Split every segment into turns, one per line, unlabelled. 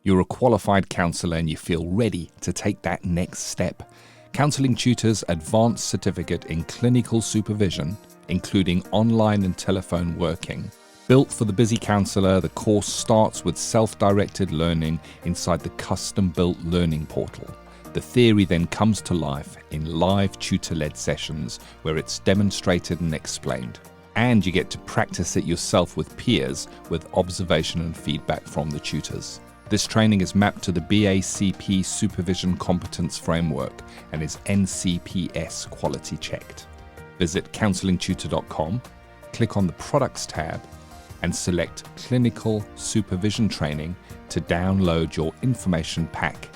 You're a qualified counsellor and you feel ready to take that next step. Counselling Tutor's Advanced Certificate in Clinical Supervision, including online and telephone working. Built for the busy counsellor, the course starts with self-directed learning inside the custom-built learning portal. The theory then comes to life in live tutor-led sessions where it's demonstrated and explained. And you get to practice it yourself with peers with observation and feedback from the tutors. This training is mapped to the BACP Supervision Competence Framework and is NCPS quality checked. Visit counsellingtutor.com, click on the Products tab, and select Clinical Supervision Training to download your information pack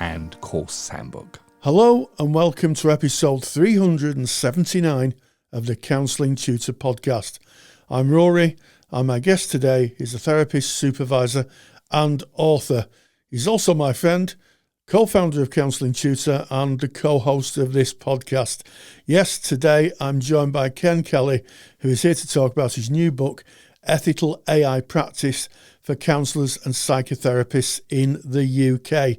and course handbook.
Hello and welcome to episode 379 of the Counselling Tutor Podcast. I'm Rory and my guest today is a therapist, supervisor and author. He's also my friend, co-founder of Counselling Tutor and the co-host of this podcast. Yes, today I'm joined by Ken Kelly, who is here to talk about his new book, Ethical AI Practice for Counsellors and Psychotherapists in the UK.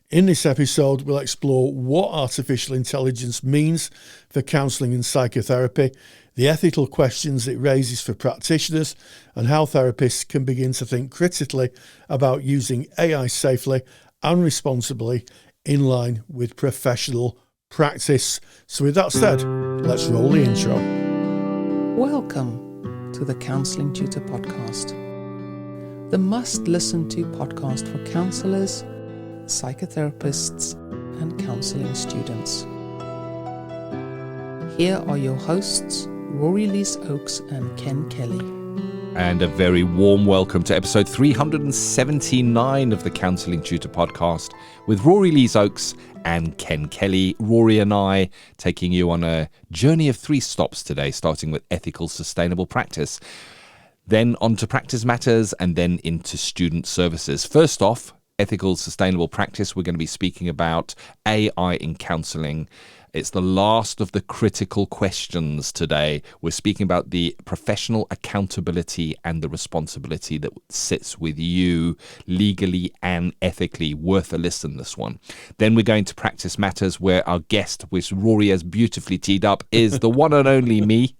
In this episode, we'll explore what artificial intelligence means for counselling and psychotherapy, the ethical questions it raises for practitioners, and how therapists can begin to think critically about using AI safely and responsibly in line with professional practice. So with that said, let's roll the intro.
Welcome to the Counselling Tutor Podcast, the must-listen-to podcast for counsellors, psychotherapists, and counselling students. Here are your hosts, Rory Oakes and Ken Kelly.
And a very warm welcome to episode 379 of the Counselling Tutor Podcast with Rory Oakes and Ken Kelly. Rory and I taking you on a journey of 3 stops today, starting with ethical, sustainable practice, then on to practice matters, and then into student services. First off, ethical, sustainable practice. We're going to be speaking about AI in counselling. It's the last of the critical questions today. We're speaking about the professional accountability and the responsibility that sits with you legally and ethically. Worth a listen, this one. Then we're going to practice matters, where our guest, which Rory has beautifully teed up, is the one and only me.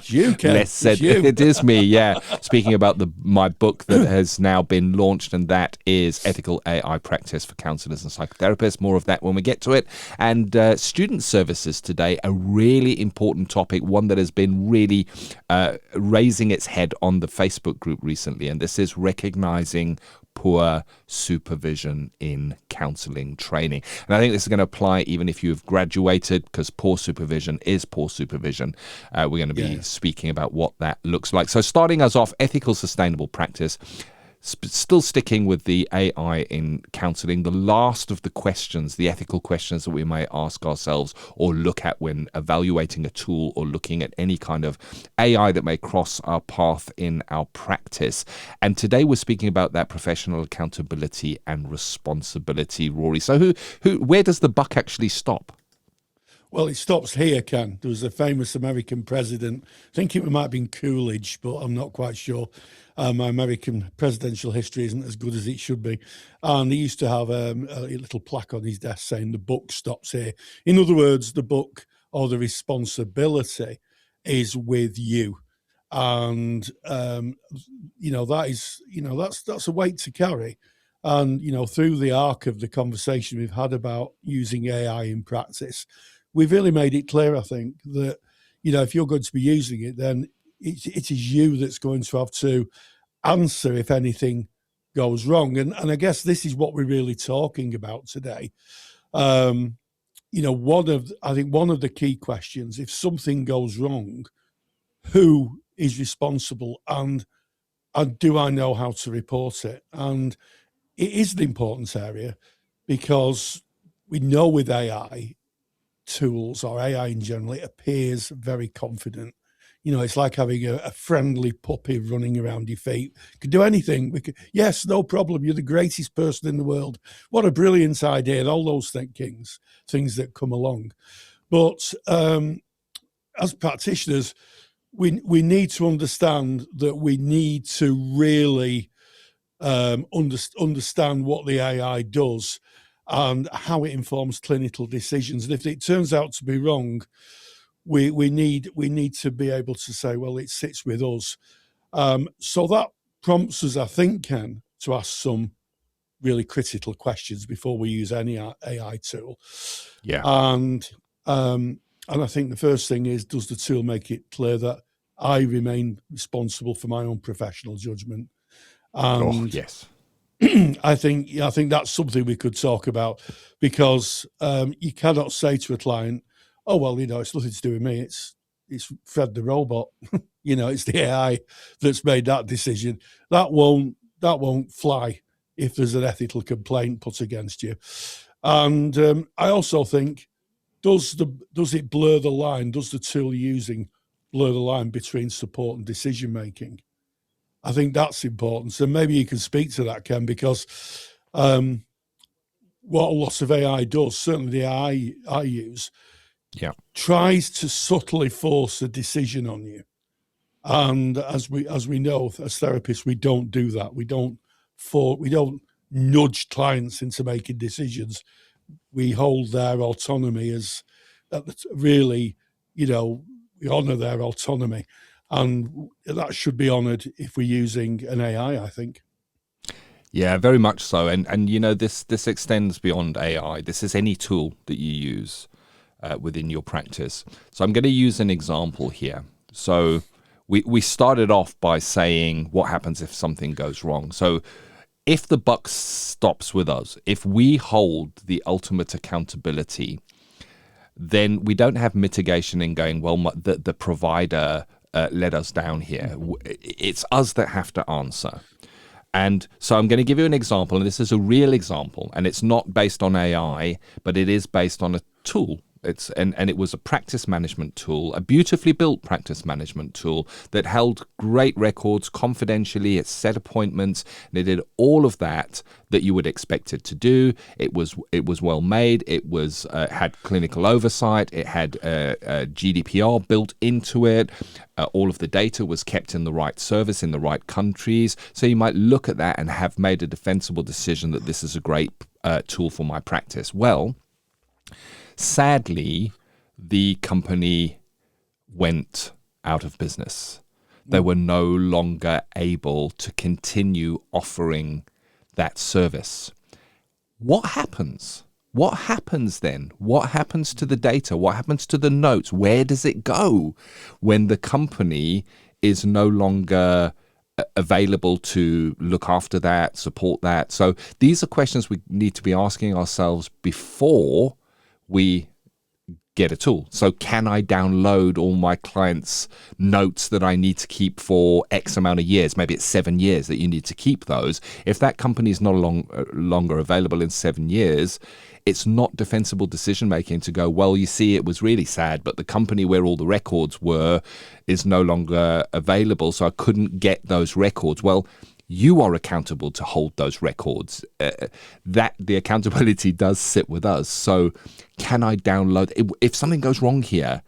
You, Ken.
Less said, it is me, yeah. Speaking about my book that has now been launched, and that is Ethical AI Practice for Counsellors and Psychotherapists. More of that when we get to it. And student services today, a really important topic, one that has been really raising its head on the Facebook group recently, and this is recognizing poor supervision in counselling training. And I think this is going to apply even if you've graduated, because poor supervision is poor supervision. We're going to be speaking about what that looks like. So starting us off, ethical, sustainable practice. Still sticking with the AI in counselling, the last of the questions, the ethical questions that we may ask ourselves or look at when evaluating a tool or looking at any kind of AI that may cross our path in our practice. And today we're speaking about that professional accountability and responsibility, Rory. So where does the buck actually stop?
Well, it stops here, Ken. There was a famous American president, I think it might have been Coolidge, but I'm not quite sure. My American presidential history isn't as good as it should be. And he used to have a little plaque on his desk saying the buck stops here. In other words, the buck or the responsibility is with you. And, that is, that's a weight to carry. And, through the arc of the conversation we've had about using AI in practice, we've really made it clear, I think, that, if you're going to be using it, then it is you that's going to have to answer if anything goes wrong. And I guess this is what we're really talking about today. One of the key questions, if something goes wrong, who is responsible and do I know how to report it? And it is an important area because we know with AI tools or AI in general, it appears very confident. It's like having a friendly puppy running around your feet. Could do anything. Yes, no problem. You're the greatest person in the world. What a brilliant idea. And all those things that come along. But as practitioners, we need to understand that we need to really understand what the AI does and how it informs clinical decisions. And if it turns out to be wrong, we need to be able to say, well, it sits with us. So that prompts us, I think, Ken, to ask some really critical questions before we use any AI tool.
Yeah.
And I think the first thing is, does the tool make it clear that I remain responsible for my own professional judgment? And
yes.
I think that's something we could talk about, because you cannot say to a client, oh, well, it's nothing to do with me. It's Fred the robot. It's the AI that's made that decision. That won't fly if there's an ethical complaint put against you. And I also think, does it blur the line? Does the tool using blur the line between support and decision making? I think that's important. So maybe you can speak to that, Ken, because what a lot of AI does, certainly the AI I use, tries to subtly force a decision on you. And as we know, as therapists, we don't do that. We don't nudge clients into making decisions. We hold their autonomy as really, we honour their autonomy. And that should be honoured if we're using an AI, I think.
Yeah, very much so. And this extends beyond AI. This is any tool that you use within your practice. So I'm going to use an example here. So we started off by saying what happens if something goes wrong. So if the buck stops with us, if we hold the ultimate accountability, then we don't have mitigation in going, well, the provider let us down here. It's us that have to answer. And so I'm going to give you an example, and this is a real example, and it's not based on AI, but it is based on a tool. And it was a practice management tool, a beautifully built practice management tool that held great records confidentially. It set appointments, and it did all of that you would expect it to do. It was well made. It was had clinical oversight. It had GDPR built into it. All of the data was kept in the right service in the right countries. So you might look at that and have made a defensible decision that this is a great tool for my practice. Well, sadly, the company went out of business. They were no longer able to continue offering that service. What happens? What happens then? What happens to the data? What happens to the notes? Where does it go when the company is no longer available to look after that, support that? So these are questions we need to be asking ourselves before we get a tool. So can I download all my clients' notes that I need to keep for X amount of years? Maybe it's 7 years that you need to keep those. If that company is no longer available in 7 years, it's not defensible decision making to go, well, you see, it was really sad, but the company where all the records were is no longer available, so I couldn't get those records. Well, you are accountable to hold those records. That the accountability does sit with us. So can I download? If something goes wrong here,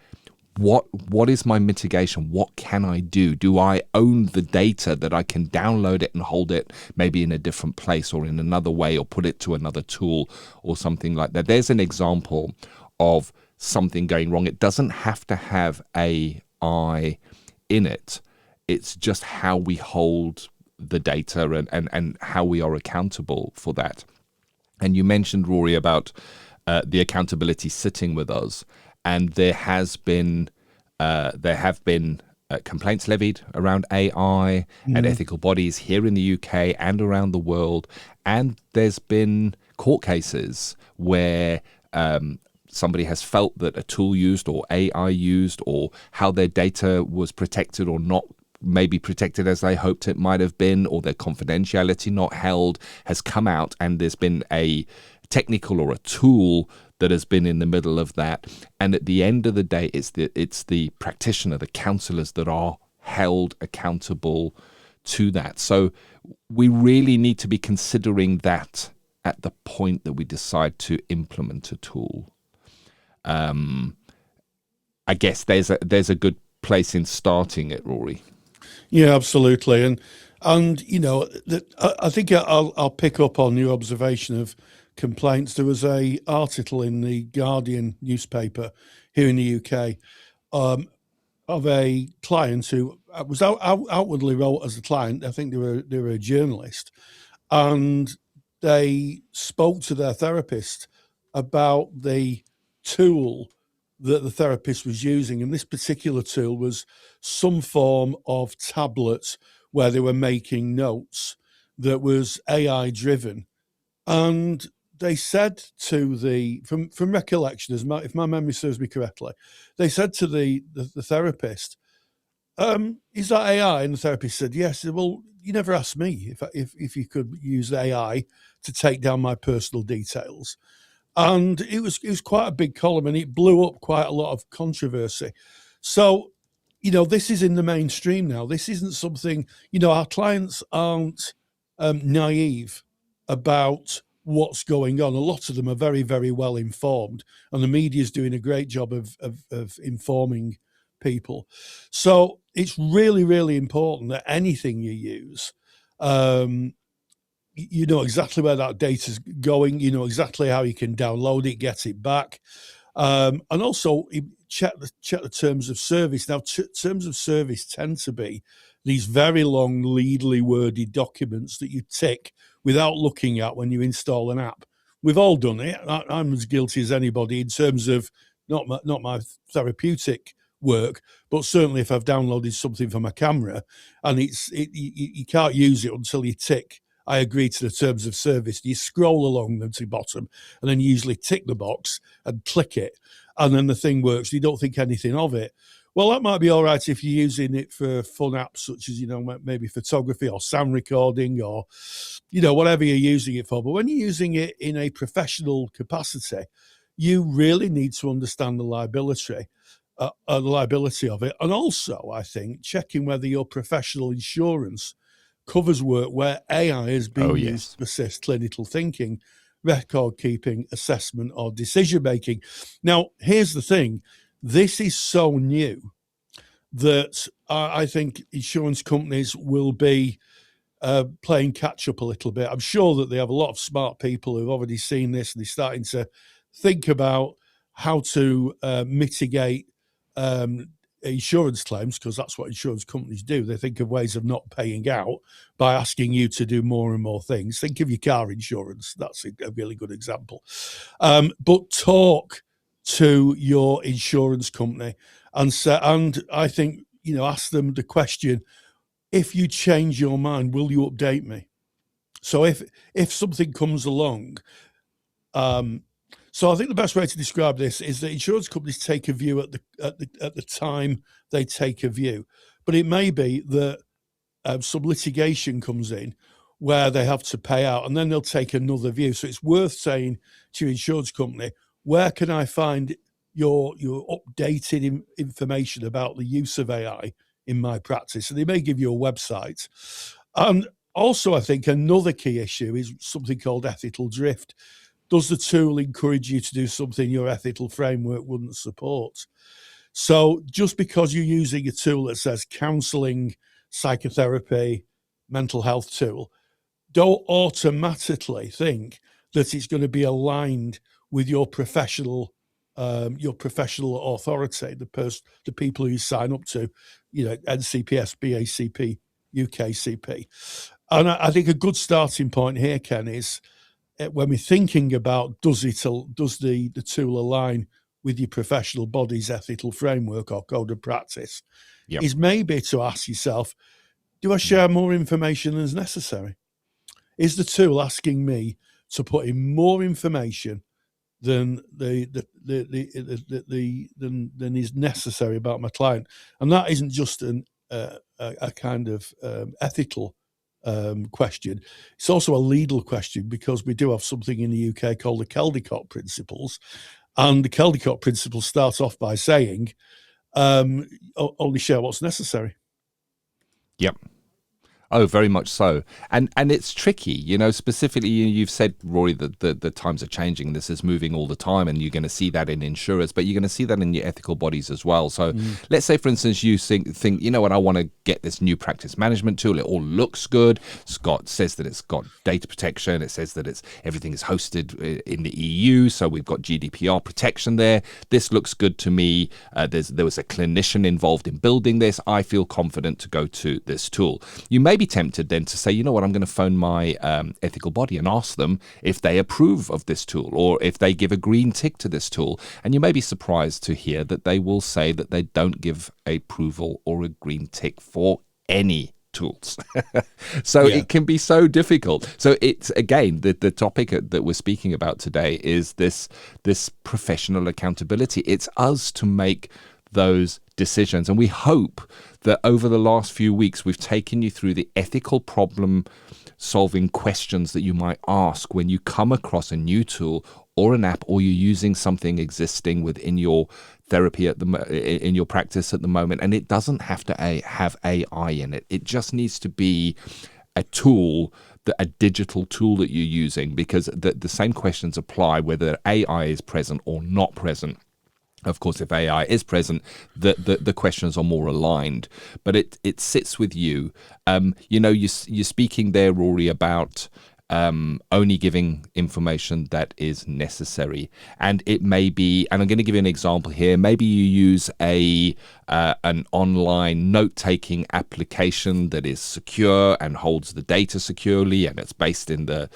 what is my mitigation? What can I do? Do I own the data that I can download it and hold it maybe in a different place or in another way, or put it to another tool or something like that? There's an example of something going wrong. It doesn't have to have AI in it. It's just how we hold the data and how we are accountable for that. And you mentioned, Rory, about the accountability sitting with us, and there have been complaints levied around AI and ethical bodies here in the UK and around the world, and there's been court cases where somebody has felt that a tool used or AI used, or how their data was protected or not maybe protected as they hoped it might have been, or their confidentiality not held, has come out, and there's been a technical or a tool that has been in the middle of that. And at the end of the day, it's the practitioner, the counsellors that are held accountable to that. So we really need to be considering that at the point that we decide to implement a tool. I guess there's a good place in starting it, Rory.
Yeah, absolutely. And And, I think I'll pick up on your observation of complaints. There was a article in the Guardian newspaper here in the UK of a client who was outwardly wrote as a client. I think they were a journalist, and they spoke to their therapist about the tool that the therapist was using. And this particular tool was some form of tablet where they were making notes that was AI driven. And they said to from recollection, if my memory serves me correctly, they said to the therapist, is that AI? And the therapist said, yes. Said, well, you never asked me if you could use AI to take down my personal details. And it was quite a big column, and it blew up quite a lot of controversy. So, this is in the mainstream now. This isn't something, our clients aren't naive about what's going on. A lot of them are very, very well informed, and the media is doing a great job of informing people. So it's really, really important that anything you use, you know exactly where that data's going, you know exactly how you can download it, get it back. And also check the terms of service. Now, terms of service tend to be these very long, leadly worded documents that you tick without looking at when you install an app. We've all done it. I'm as guilty as anybody in terms of not my therapeutic work, but certainly if I've downloaded something from a camera and you can't use it until you tick I agree to the terms of service. You scroll along them to the bottom and then you usually tick the box and click it, and then the thing works. You don't think anything of it. Well, that might be all right if you're using it for fun apps such as, maybe photography or sound recording or, whatever you're using it for. But when you're using it in a professional capacity, you really need to understand the liability of it. And also, I think, checking whether your professional insurance covers work where AI has been used to assist clinical thinking, record keeping, assessment, or decision making. Now, here's the thing. This is so new that I think insurance companies will be playing catch up a little bit. I'm sure that they have a lot of smart people who've already seen this and they're starting to think about how to mitigate insurance claims, because that's what insurance companies do. They think of ways of not paying out by asking you to do more and more things. Think of your car insurance. That's a really good example. But talk to your insurance company and I think, ask them the question, if you change your mind, will you update me? So if something comes along, so I think the best way to describe this is that insurance companies take a view at the time they take a view, but it may be that some litigation comes in where they have to pay out, and then they'll take another view. So it's worth saying to your insurance company, where can I find your updated information about the use of AI in my practice? And they may give you a website. And also, I think another key issue is something called ethical drift. Does the tool encourage you to do something your ethical framework wouldn't support? So just because you're using a tool that says counselling, psychotherapy, mental health tool, don't automatically think that it's going to be aligned with your professional authority, the people who you sign up to, NCPS, BACP, UKCP. And I think a good starting point here, Ken, is when we're thinking about does the tool align with your professional body's ethical framework or code of practice, is maybe to ask yourself, do I share more information than is necessary? Is the tool asking me to put in more information than than is necessary about my client? And that isn't just a kind of ethical question. It's also a legal question, because we do have something in the UK called the Caldecott Principles, and the Caldecott Principles start off by saying only share what's necessary.
Yep. Oh, very much so. And it's tricky, specifically you've said, Rory, that the times are changing. This is moving all the time, and you're going to see that in insurers, but you're going to see that in your ethical bodies as well. So let's say, for instance, you think, you know what, I want to get this new practice management tool. It all looks good. Says that it's got data protection. It says that everything is hosted in the EU. So we've got GDPR protection there. This looks good to me. There was a clinician involved in building this. I feel confident to go to this tool. You may be tempted then to say, you know what, I'm going to phone my ethical body and ask them if they approve of this tool or if they give a green tick to this tool. And you may be surprised to hear that they will say that they don't give approval or a green tick for any tools. So it can be so difficult. So it's, again, the topic that we're speaking about today is this professional accountability. It's us to make those decisions. And we hope that over the last few weeks, we've taken you through the ethical problem solving questions that you might ask when you come across a new tool or an app, or you're using something existing within your therapy in your practice at the moment. And it doesn't have to have AI in it. It just needs to be a tool, a digital tool that you're using, because the same questions apply whether AI is present or not present. Of course, if AI is present, the questions are more aligned, but it sits with you. You're speaking there, Rory, about only giving information that is necessary, and it may be. And I'm going to give you an example here. Maybe you use an online note-taking application that is secure and holds the data securely, and it's based in the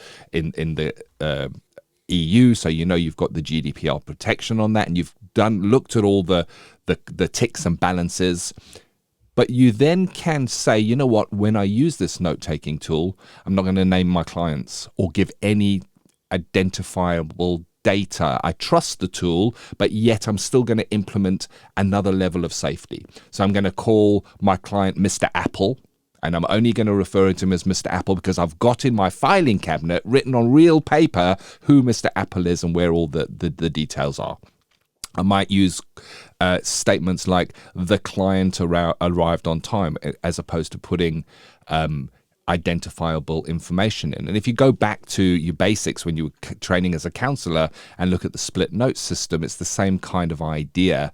EU, so you've got the GDPR protection on that, and you've looked at all the ticks and balances. But you then can say, you know what, when I use this note-taking tool, I'm not going to name my clients or give any identifiable data. I trust the tool, but yet I'm still going to implement another level of safety. So I'm going to call my client Mr. Apple, and I'm only going to refer to him as Mr. Apple because I've got in my filing cabinet written on real paper who Mr. Apple is and where all the details are. I might use statements like the client arrived on time, as opposed to putting identifiable information in. And if you go back to your basics when you were training as a counsellor and look at the split note system, it's the same kind of idea,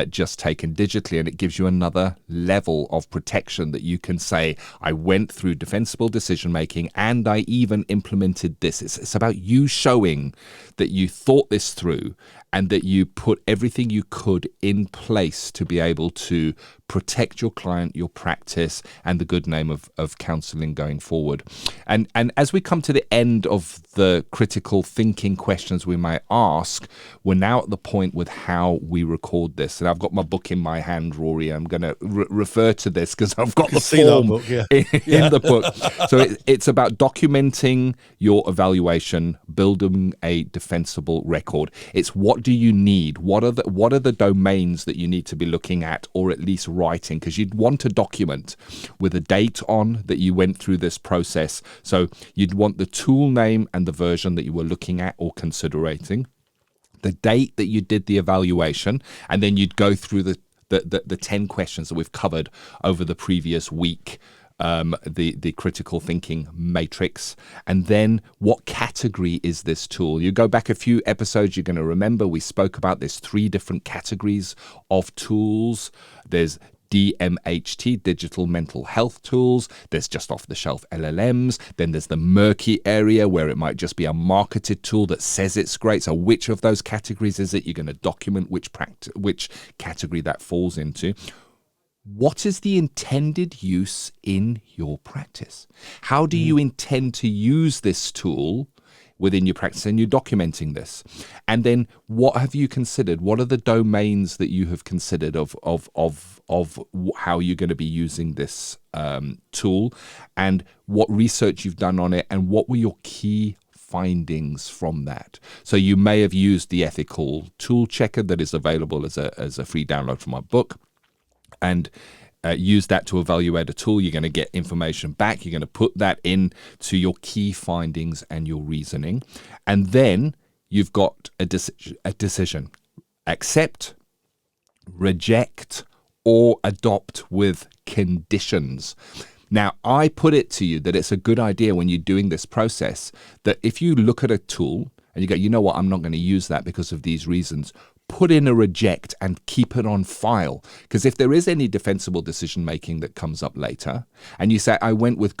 just taken digitally, and it gives you another level of protection that you can say, I went through defensible decision making and I even implemented this. It's about you showing that you thought this through and that you put everything you could in place to be able to protect your client, your practice, and the good name of counselling going forward. And as we come to the end of the critical thinking questions we might ask, we're now at the point with how we record this. And I've got my book in my hand, Rory. I'm going to refer to this because I've got the form
book,
in the book. So it's about documenting your evaluation, building a defensible record. It's what do you need? What are the domains that you need to be looking at, or at least writing? Because you'd want a document with a date on that you went through this process. So you'd want the tool name and the version that you were looking at or considering, the date that you did the evaluation, and then you'd go through the 10 questions that we've covered over the previous week, the critical thinking matrix, and then what category is this tool? You go back a few episodes, you're going to remember we spoke about there's 3 different categories of tools. There's DMHT, digital mental health tools. There's just off-the-shelf LLMs. Then there's the murky area where it might just be a marketed tool that says it's great. So which of those categories is it? You're going to document which category that falls into. What is the intended use in your practice? How do you intend to use this tool within your practice, and you're documenting this? And then what have you considered? What are the domains that you have considered of how you're going to be using this tool, and what research you've done on it, and what were your key findings from that? So you may have used the ethical tool checker that is available as a free download from my book, and use that to evaluate a tool. You're going to get information back. You're going to put that into your key findings and your reasoning. And then you've got a decision. Accept, reject, or adopt with conditions. Now, I put it to you that it's a good idea when you're doing this process that if you look at a tool and you go, you know what, I'm not going to use that because of these reasons, put in a reject and keep it on file. Because if there is any defensible decision making that comes up later, and you say, I went with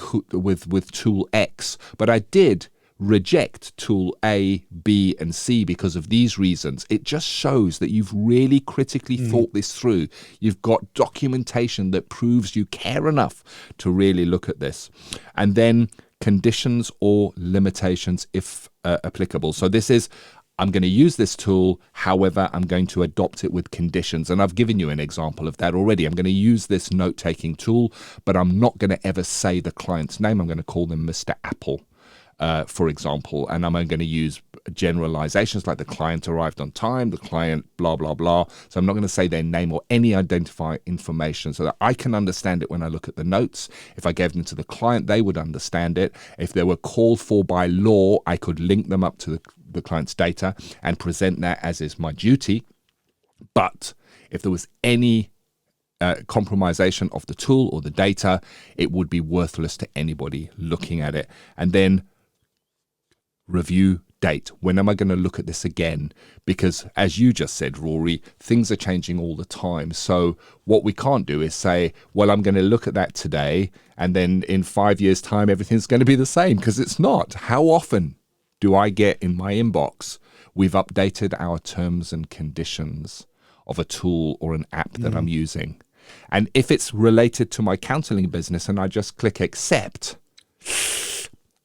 tool X, but I did reject tool A, B, and C because of these reasons, it just shows that you've really critically thought this through. You've got documentation that proves you care enough to really look at this. And then conditions or limitations if applicable. So this is, I'm going to use this tool, however, I'm going to adopt it with conditions. And I've given you an example of that already. I'm going to use this note-taking tool, but I'm not going to ever say the client's name. I'm going to call them Mr. Apple, for example. And I'm going to use generalizations like the client arrived on time, the client blah, blah, blah. So I'm not going to say their name or any identifying information so that I can understand it when I look at the notes. If I gave them to the client, they would understand it. If they were called for by law, I could link them up to the client's data and present that as is my duty. But if there was any compromisation of the tool or the data, it would be worthless to anybody looking at it. And then review date. When am I going to look at this again? Because as you just said, Rory, things are changing all the time. So what we can't do is say, well, I'm going to look at that today, and then in 5 years' time, everything's going to be the same, because it's not. How often do I get in my inbox, we've updated our terms and conditions of a tool or an app that I'm using? And if it's related to my counseling business and I just click accept,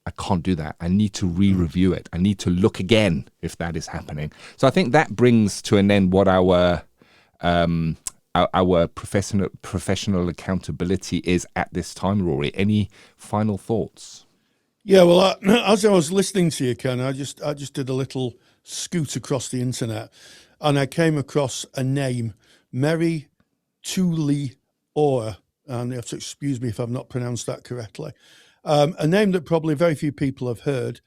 I can't do that. I need to re-review it. I need to look again if that is happening. So I think that brings to an end what our professional accountability is at this time, Rory. Any final thoughts?
Yeah, well, as I was listening to you, Ken, I just did a little scoot across the internet, and I came across a name, Mary Tooley Orr, and you have to excuse me if I've not pronounced that correctly. A name that probably very few people have heard,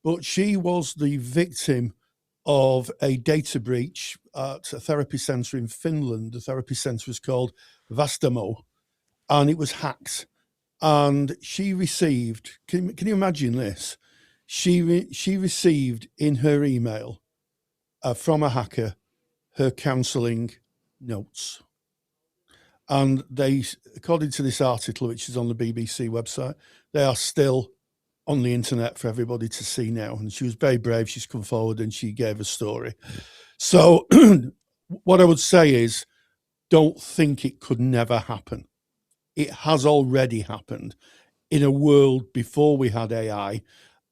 but she was the victim of a data breach at a therapy centre in Finland. The therapy centre was called Vastamo, and it was hacked. And she received, can you imagine this? She received in her email from a hacker her counselling notes. And they, according to this article, which is on the BBC website, they are still on the internet for everybody to see now. And she was very brave. She's come forward and she gave a story. So what I would say is, don't think it could never happen. It has already happened in a world before we had AI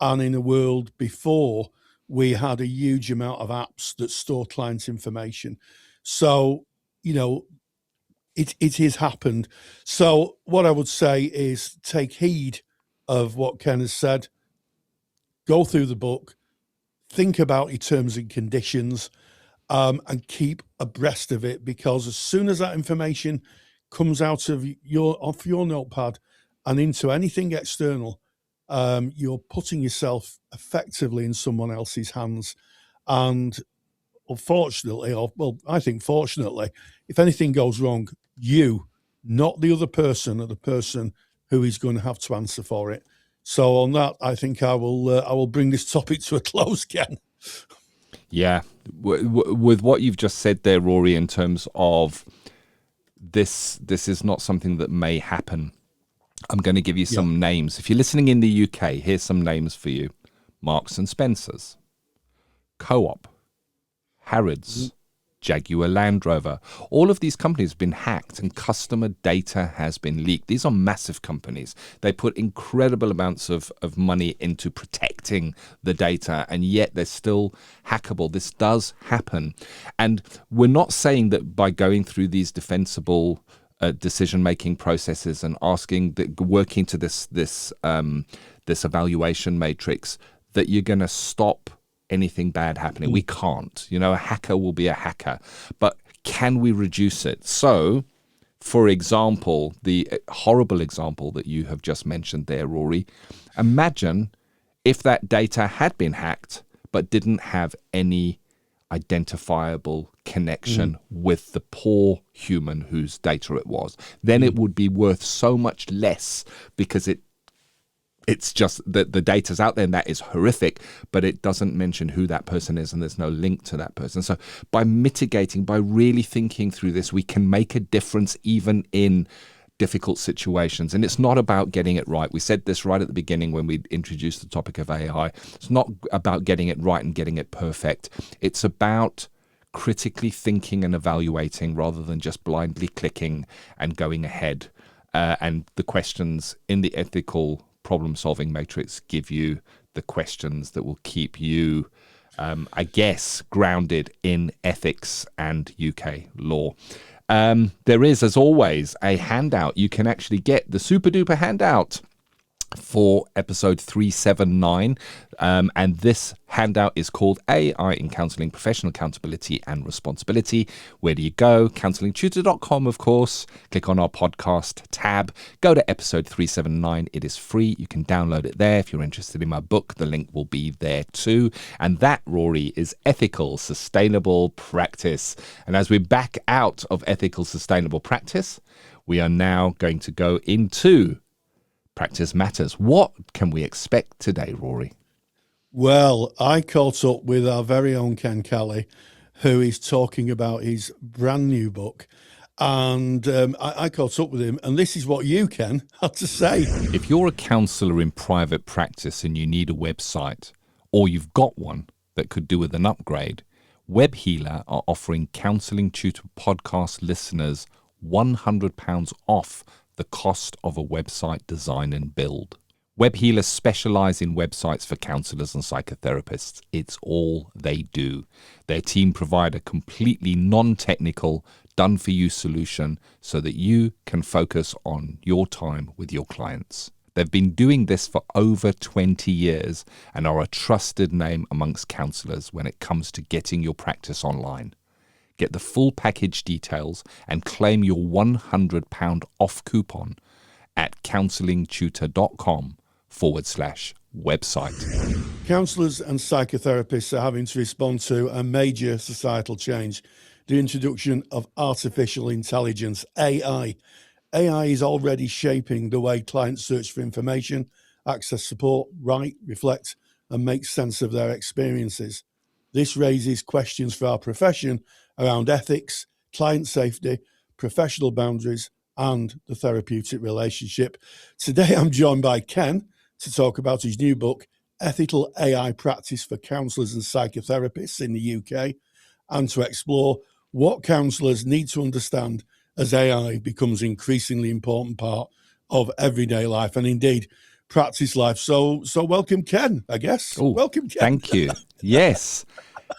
and in a world before we had a huge amount of apps that store client information. So, you know, it has happened. So what I would say is take heed of what Ken has said. Go through the book, think about your terms and conditions, and keep abreast of it, because as soon as that information comes out of your notepad and into anything external, you're putting yourself effectively in someone else's hands. And unfortunately, I think fortunately, if anything goes wrong, you, not the other person, or the person who is going to have to answer for it. So on that, I think I will bring this topic to a close, Ken.
Yeah, with what you've just said there, Rory, in terms of this is not something that may happen. I'm going to give you some names. If you're listening in the UK, here's some names for you: Marks and Spencer's, Co-op, Harrods, Jaguar Land Rover. All of these companies have been hacked and customer data has been leaked. These are massive companies. They put incredible amounts of money into protecting the data, and yet they're still hackable. This does happen. And we're not saying that by going through these defensible decision-making processes and working to this evaluation matrix, that you're going to stop anything bad happening. We can't. You know, a hacker will be a hacker. But can we reduce it? So, for example, the horrible example that you have just mentioned there, Rory, imagine if that data had been hacked but didn't have any identifiable connection with the poor human whose data it was, then it would be worth so much less, because it's just that the data's out there and that is horrific, but it doesn't mention who that person is and there's no link to that person. So by mitigating, by really thinking through this, we can make a difference even in difficult situations. And it's not about getting it right. We said this right at the beginning when we introduced the topic of AI. It's not about getting it right and getting it perfect. It's about critically thinking and evaluating rather than just blindly clicking and going ahead. And the questions in the ethical problem-solving matrix give you the questions that will keep you, I guess, grounded in ethics and UK law. There is, as always, a handout. You can actually get the super-duper handout for episode 379. And this handout is called AI in Counselling, Professional Accountability and Responsibility. Where do you go? CounsellingTutor.com, of course. Click on our podcast tab. Go to episode 379. It is free. You can download it there. If you're interested in my book, the link will be there too. And that, Rory, is Ethical Sustainable Practice. And as we back out of Ethical Sustainable Practice, we are now going to go into Practice Matters. What can we expect today, Rory?
Well, I caught up with our very own Ken Kelly, who is talking about his brand new book. And I caught up with him, and this is what you, Ken, had to say.
If you're a counsellor in private practice and you need a website, or you've got one that could do with an upgrade, WebHealer are offering Counselling Tutor Podcast listeners £100 off the cost of a website design and build. WebHealers specialize in websites for counsellors and psychotherapists. It's all they do. Their team provide a completely non-technical, done-for-you solution so that you can focus on your time with your clients. They've been doing this for over 20 years and are a trusted name amongst counsellors when it comes to getting your practice online. Get the full package details and claim your £100 off coupon at counsellingtutor.com/website.
Counsellors and psychotherapists are having to respond to a major societal change, the introduction of artificial intelligence, AI. AI is already shaping the way clients search for information, access support, write, reflect, and make sense of their experiences. This raises questions for our profession around ethics, client safety, professional boundaries, and the therapeutic relationship. Today, I'm joined by Ken to talk about his new book, Ethical AI Practice for Counsellors and Psychotherapists in the UK, and to explore what counsellors need to understand as AI becomes an increasingly important part of everyday life and indeed practice life. So welcome, Ken, I guess.
Ooh,
welcome, Ken.
Thank you. Yes.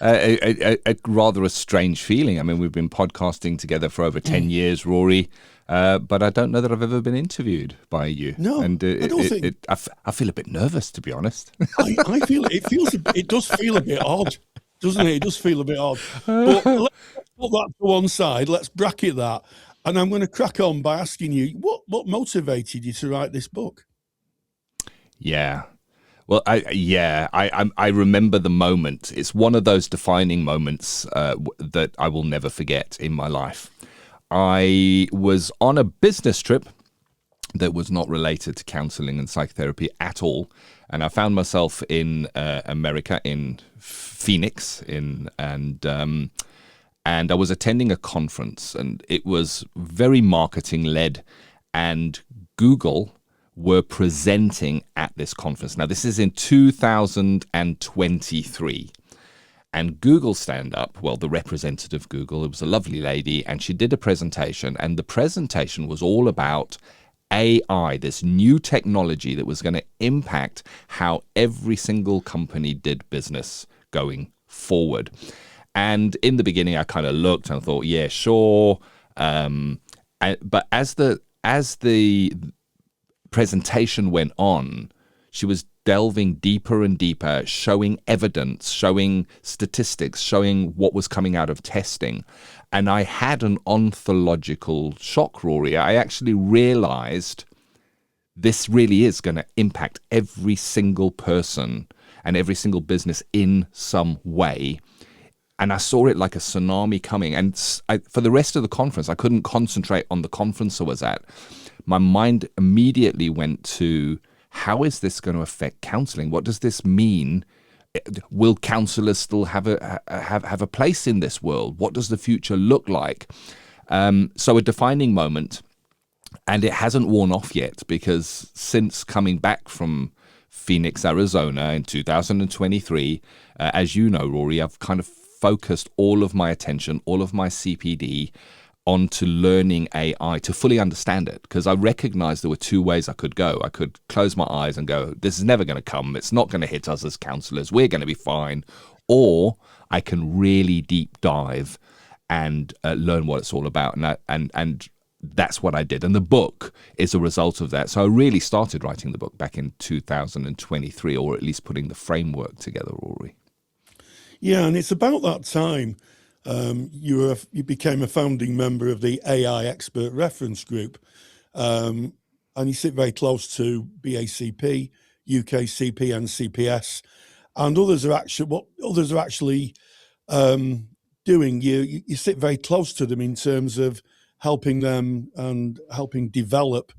A rather a strange feeling. I mean, we've been podcasting together for over 10 years, Rory, but I don't know that I've ever been interviewed by you.
No,
and
I don't think.
I feel a bit nervous, to be honest.
I feel it does feel a bit odd, doesn't it? It does feel a bit odd. But let's put that to one side. Let's bracket that, and I'm going to crack on by asking you what motivated you to write this book.
Yeah. Well, I remember the moment. It's one of those defining moments that I will never forget in my life. I was on a business trip that was not related to counselling and psychotherapy at all, and I found myself in America, in Phoenix, and I was attending a conference, and it was very marketing led, and Google were presenting at this conference. Now, this is in 2023. And Google stand up, well, the representative of Google, it was a lovely lady, and she did a presentation. And the presentation was all about AI, this new technology that was going to impact how every single company did business going forward. And in the beginning, I kind of looked and I thought, yeah, sure. But as the presentation went on, she was delving deeper and deeper, showing evidence, showing statistics, showing what was coming out of testing. And I had an ontological shock, Rory. I actually realized this really is going to impact every single person and every single business in some way. And I saw it like a tsunami coming. And for the rest of the conference, I couldn't concentrate on the conference I was at. My mind immediately went to, how is this going to affect counselling? What does this mean? Will counsellors still have a place in this world? What does the future look like? So a defining moment, and it hasn't worn off yet, because since coming back from Phoenix, Arizona in 2023, as you know, Rory, I've kind of focused all of my attention, all of my CPD onto learning AI to fully understand it, because I recognized there were two ways I could go. I could close my eyes and go, this is never going to come. It's not going to hit us as counselors. We're going to be fine. Or I can really deep dive and learn what it's all about. And that's what I did. And the book is a result of that. So I really started writing the book back in 2023, or at least putting the framework together, Rory.
Yeah, and it's about that time you became a founding member of the AI Expert Reference Group, and you sit very close to BACP, UKCP, and CPS, and others are actually doing. You sit very close to them in terms of helping them and helping develop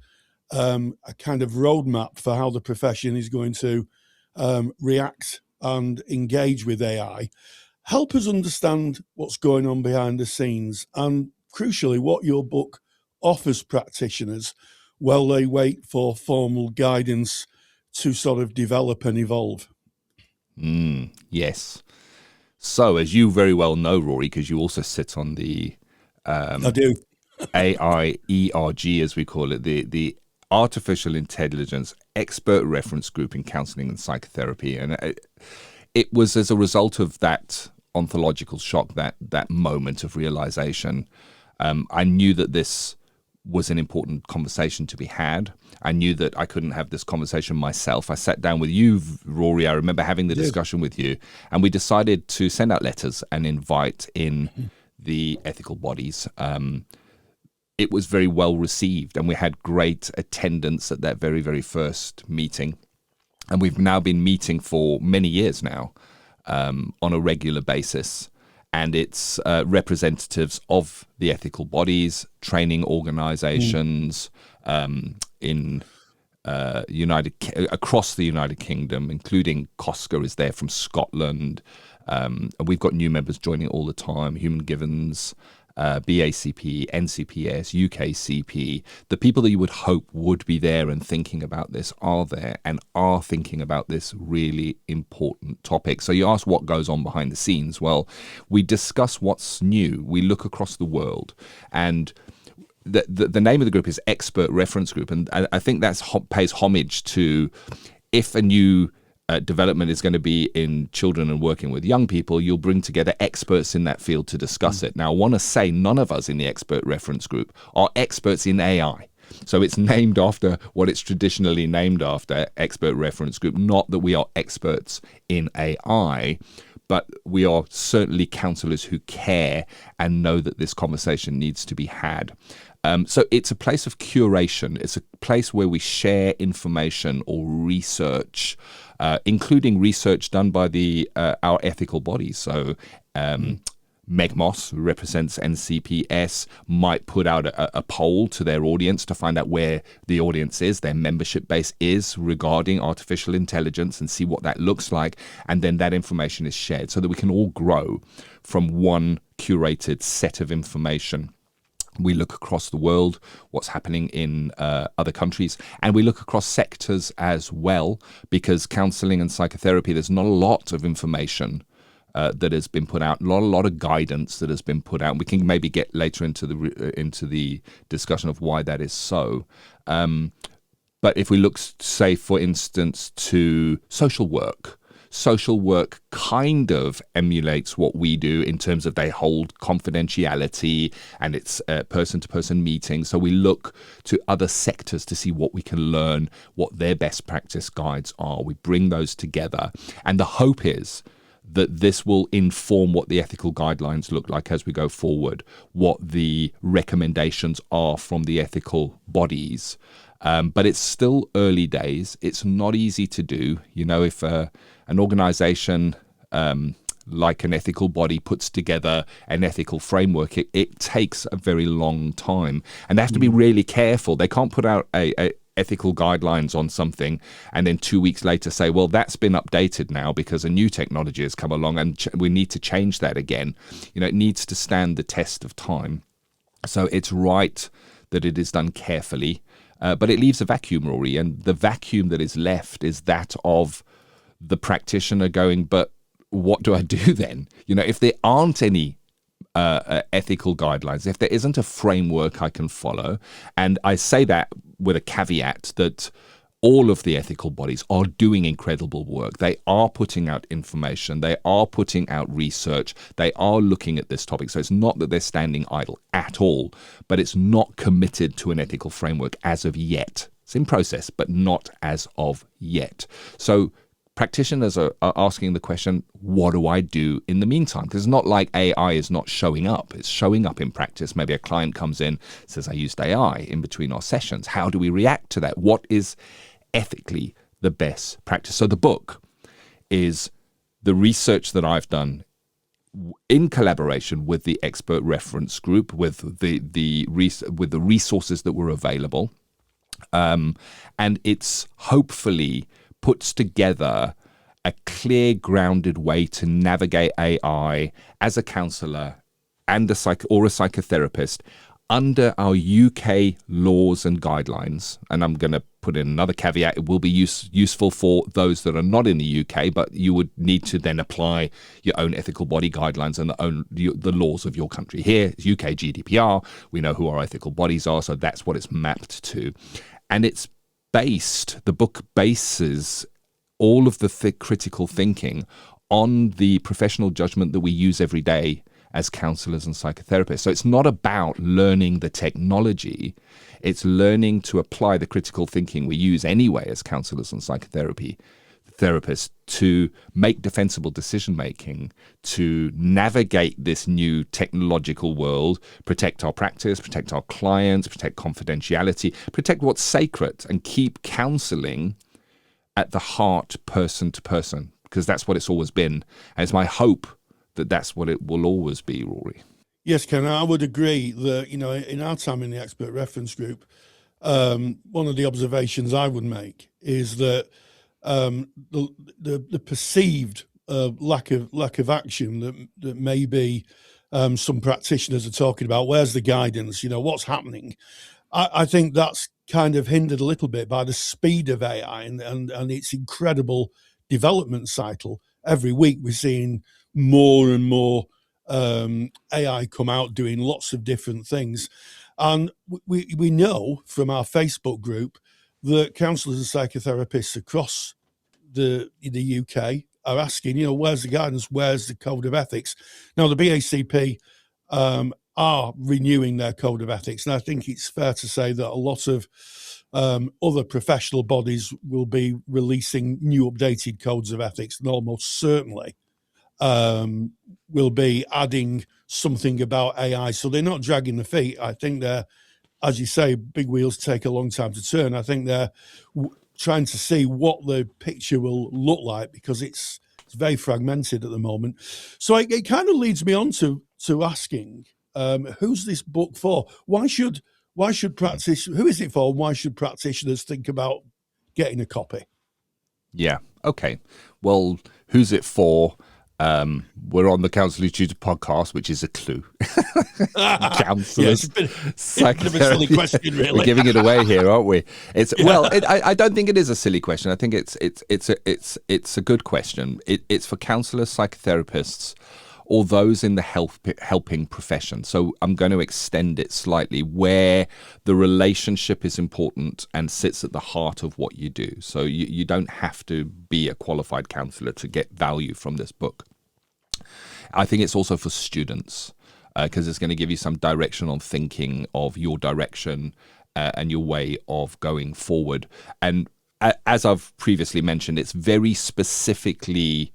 a kind of roadmap for how the profession is going to react and engage with AI. Help us understand what's going on behind the scenes, and crucially, what your book offers practitioners while they wait for formal guidance to sort of develop and evolve.
Yes. So, as you very well know, Rory, because you also sit on the
I do.
AI ERG, as we call it, the Artificial Intelligence Expert Reference Group in Counselling and Psychotherapy. And it was as a result of that ontological shock, that moment of realization. I knew that this was an important conversation to be had. I knew that I couldn't have this conversation myself. I sat down with you, Rory. I remember having the discussion with you, and we decided to send out letters and invite in the ethical bodies. It was very well received, and we had great attendance at that very, very first meeting. And we've now been meeting for many years now on a regular basis. And it's representatives of the ethical bodies, training organizations in across the United Kingdom, including COSCA is there from Scotland. And we've got new members joining all the time, Human Givens, BACP, NCPS, UKCP. The people that you would hope would be there and thinking about this are there and are thinking about this really important topic. So you ask what goes on behind the scenes. Well, we discuss what's new. We look across the world, and the name of the group is Expert Reference Group, and I think that pays homage to, if a new development is going to be in children and working with young people, you'll bring together experts in that field to discuss it. Now, I want to say none of us in the Expert Reference Group are experts in AI. So it's named after what it's traditionally named after, Expert Reference Group. Not that we are experts in AI, but we are certainly counsellors who care and know that this conversation needs to be had. So it's a place of curation. It's a place where we share information or research, including research done by our ethical bodies. So Meg Moss, who represents NCPS, might put out a poll to their audience to find out where the audience is, their membership base is regarding artificial intelligence, and see what that looks like. And then that information is shared so that we can all grow from one curated set of information. We look across the world, what's happening in other countries, and we look across sectors as well, because counselling and psychotherapy, there's not a lot of information that has been put out, not a lot of guidance that has been put out. We can maybe get later into the discussion of why that is so. But if we look, say, for instance, to social work kind of emulates what we do in terms of they hold confidentiality and it's person-to-person meetings. So we look to other sectors to see what we can learn, what their best practice guides are. We bring those together. And the hope is that this will inform what the ethical guidelines look like as we go forward, what the recommendations are from the ethical bodies. But it's still early days. It's not easy to do. You know, if an organization like an ethical body puts together an ethical framework, it takes a very long time. And they have to be really careful. They can't put out a ethical guidelines on something and then 2 weeks later say, well, that's been updated now because a new technology has come along and we need to change that again. It needs to stand the test of time. So it's right that it is done carefully, but it leaves a vacuum, Rory, and the vacuum that is left is that of the practitioner going, but what do I do then? If there aren't any ethical guidelines, if there isn't a framework I can follow, and I say that with a caveat that all of the ethical bodies are doing incredible work. They are putting out information. They are putting out research. They are looking at this topic. So it's not that they're standing idle at all, but it's not committed to an ethical framework as of yet. It's in process, but not as of yet. So practitioners are asking the question, what do I do in the meantime? Because it's not like AI is not showing up. It's showing up in practice. Maybe a client comes in, says, I used AI in between our sessions. How do we react to that? What is ethically the best practice? So the book is the research that I've done in collaboration with the expert reference group, with the resources that were available. And it's hopefully puts together a clear, grounded way to navigate AI as a counsellor and a psychotherapist under our UK laws and guidelines. And I'm going to put in another caveat. It will be useful for those that are not in the UK, but you would need to then apply your own ethical body guidelines and the laws of your country. Here, it's UK GDPR. We know who our ethical bodies are, so that's what it's mapped to. And the book bases all of the critical thinking on the professional judgment that we use every day as counsellors and psychotherapists. So it's not about learning the technology, it's learning to apply the critical thinking we use anyway as counsellors and psychotherapy therapists to make defensible decision-making, to navigate this new technological world, protect our practice, protect our clients, protect confidentiality, protect what's sacred, and keep counselling at the heart, person to person, because that's what it's always been. And it's my hope that that's what it will always be, Rory.
Yes, Ken, I would agree that, in our time in the expert reference group, one of the observations I would make is that the perceived lack of action that maybe some practitioners are talking about, where's the guidance, what's happening? I think that's kind of hindered a little bit by the speed of AI and its incredible development cycle. Every week we're seeing more and more AI come out doing lots of different things. And we know from our Facebook group that counsellors and psychotherapists across the UK are asking, where's the guidance, where's the code of ethics? Now, the BACP are renewing their code of ethics, and I think it's fair to say that a lot of other professional bodies will be releasing new updated codes of ethics, and almost certainly will be adding something about AI. So they're not dragging their feet. I think they're, as you say, big wheels take a long time to turn. I think they're trying to see what the picture will look like, because it's very fragmented at the moment. So it kind of leads me on to asking, who's this book for? Why should who is it for? Why should practitioners think about getting a copy?
Yeah. Okay. Well, who's it for? We're on the Counselling Tutor Podcast, which is a clue. Counsellors, psychotherapy. A silly question, really. We're giving it away here, aren't we? I don't think it is a silly question. I think it's a good question. It's for counsellors, psychotherapists, or those in the helping profession. So I'm going to extend it slightly, where the relationship is important and sits at the heart of what you do. So you don't have to be a qualified counsellor to get value from this book. I think it's also for students, because it's going to give you some direction on thinking of your direction and your way of going forward. And as I've previously mentioned, it's very specifically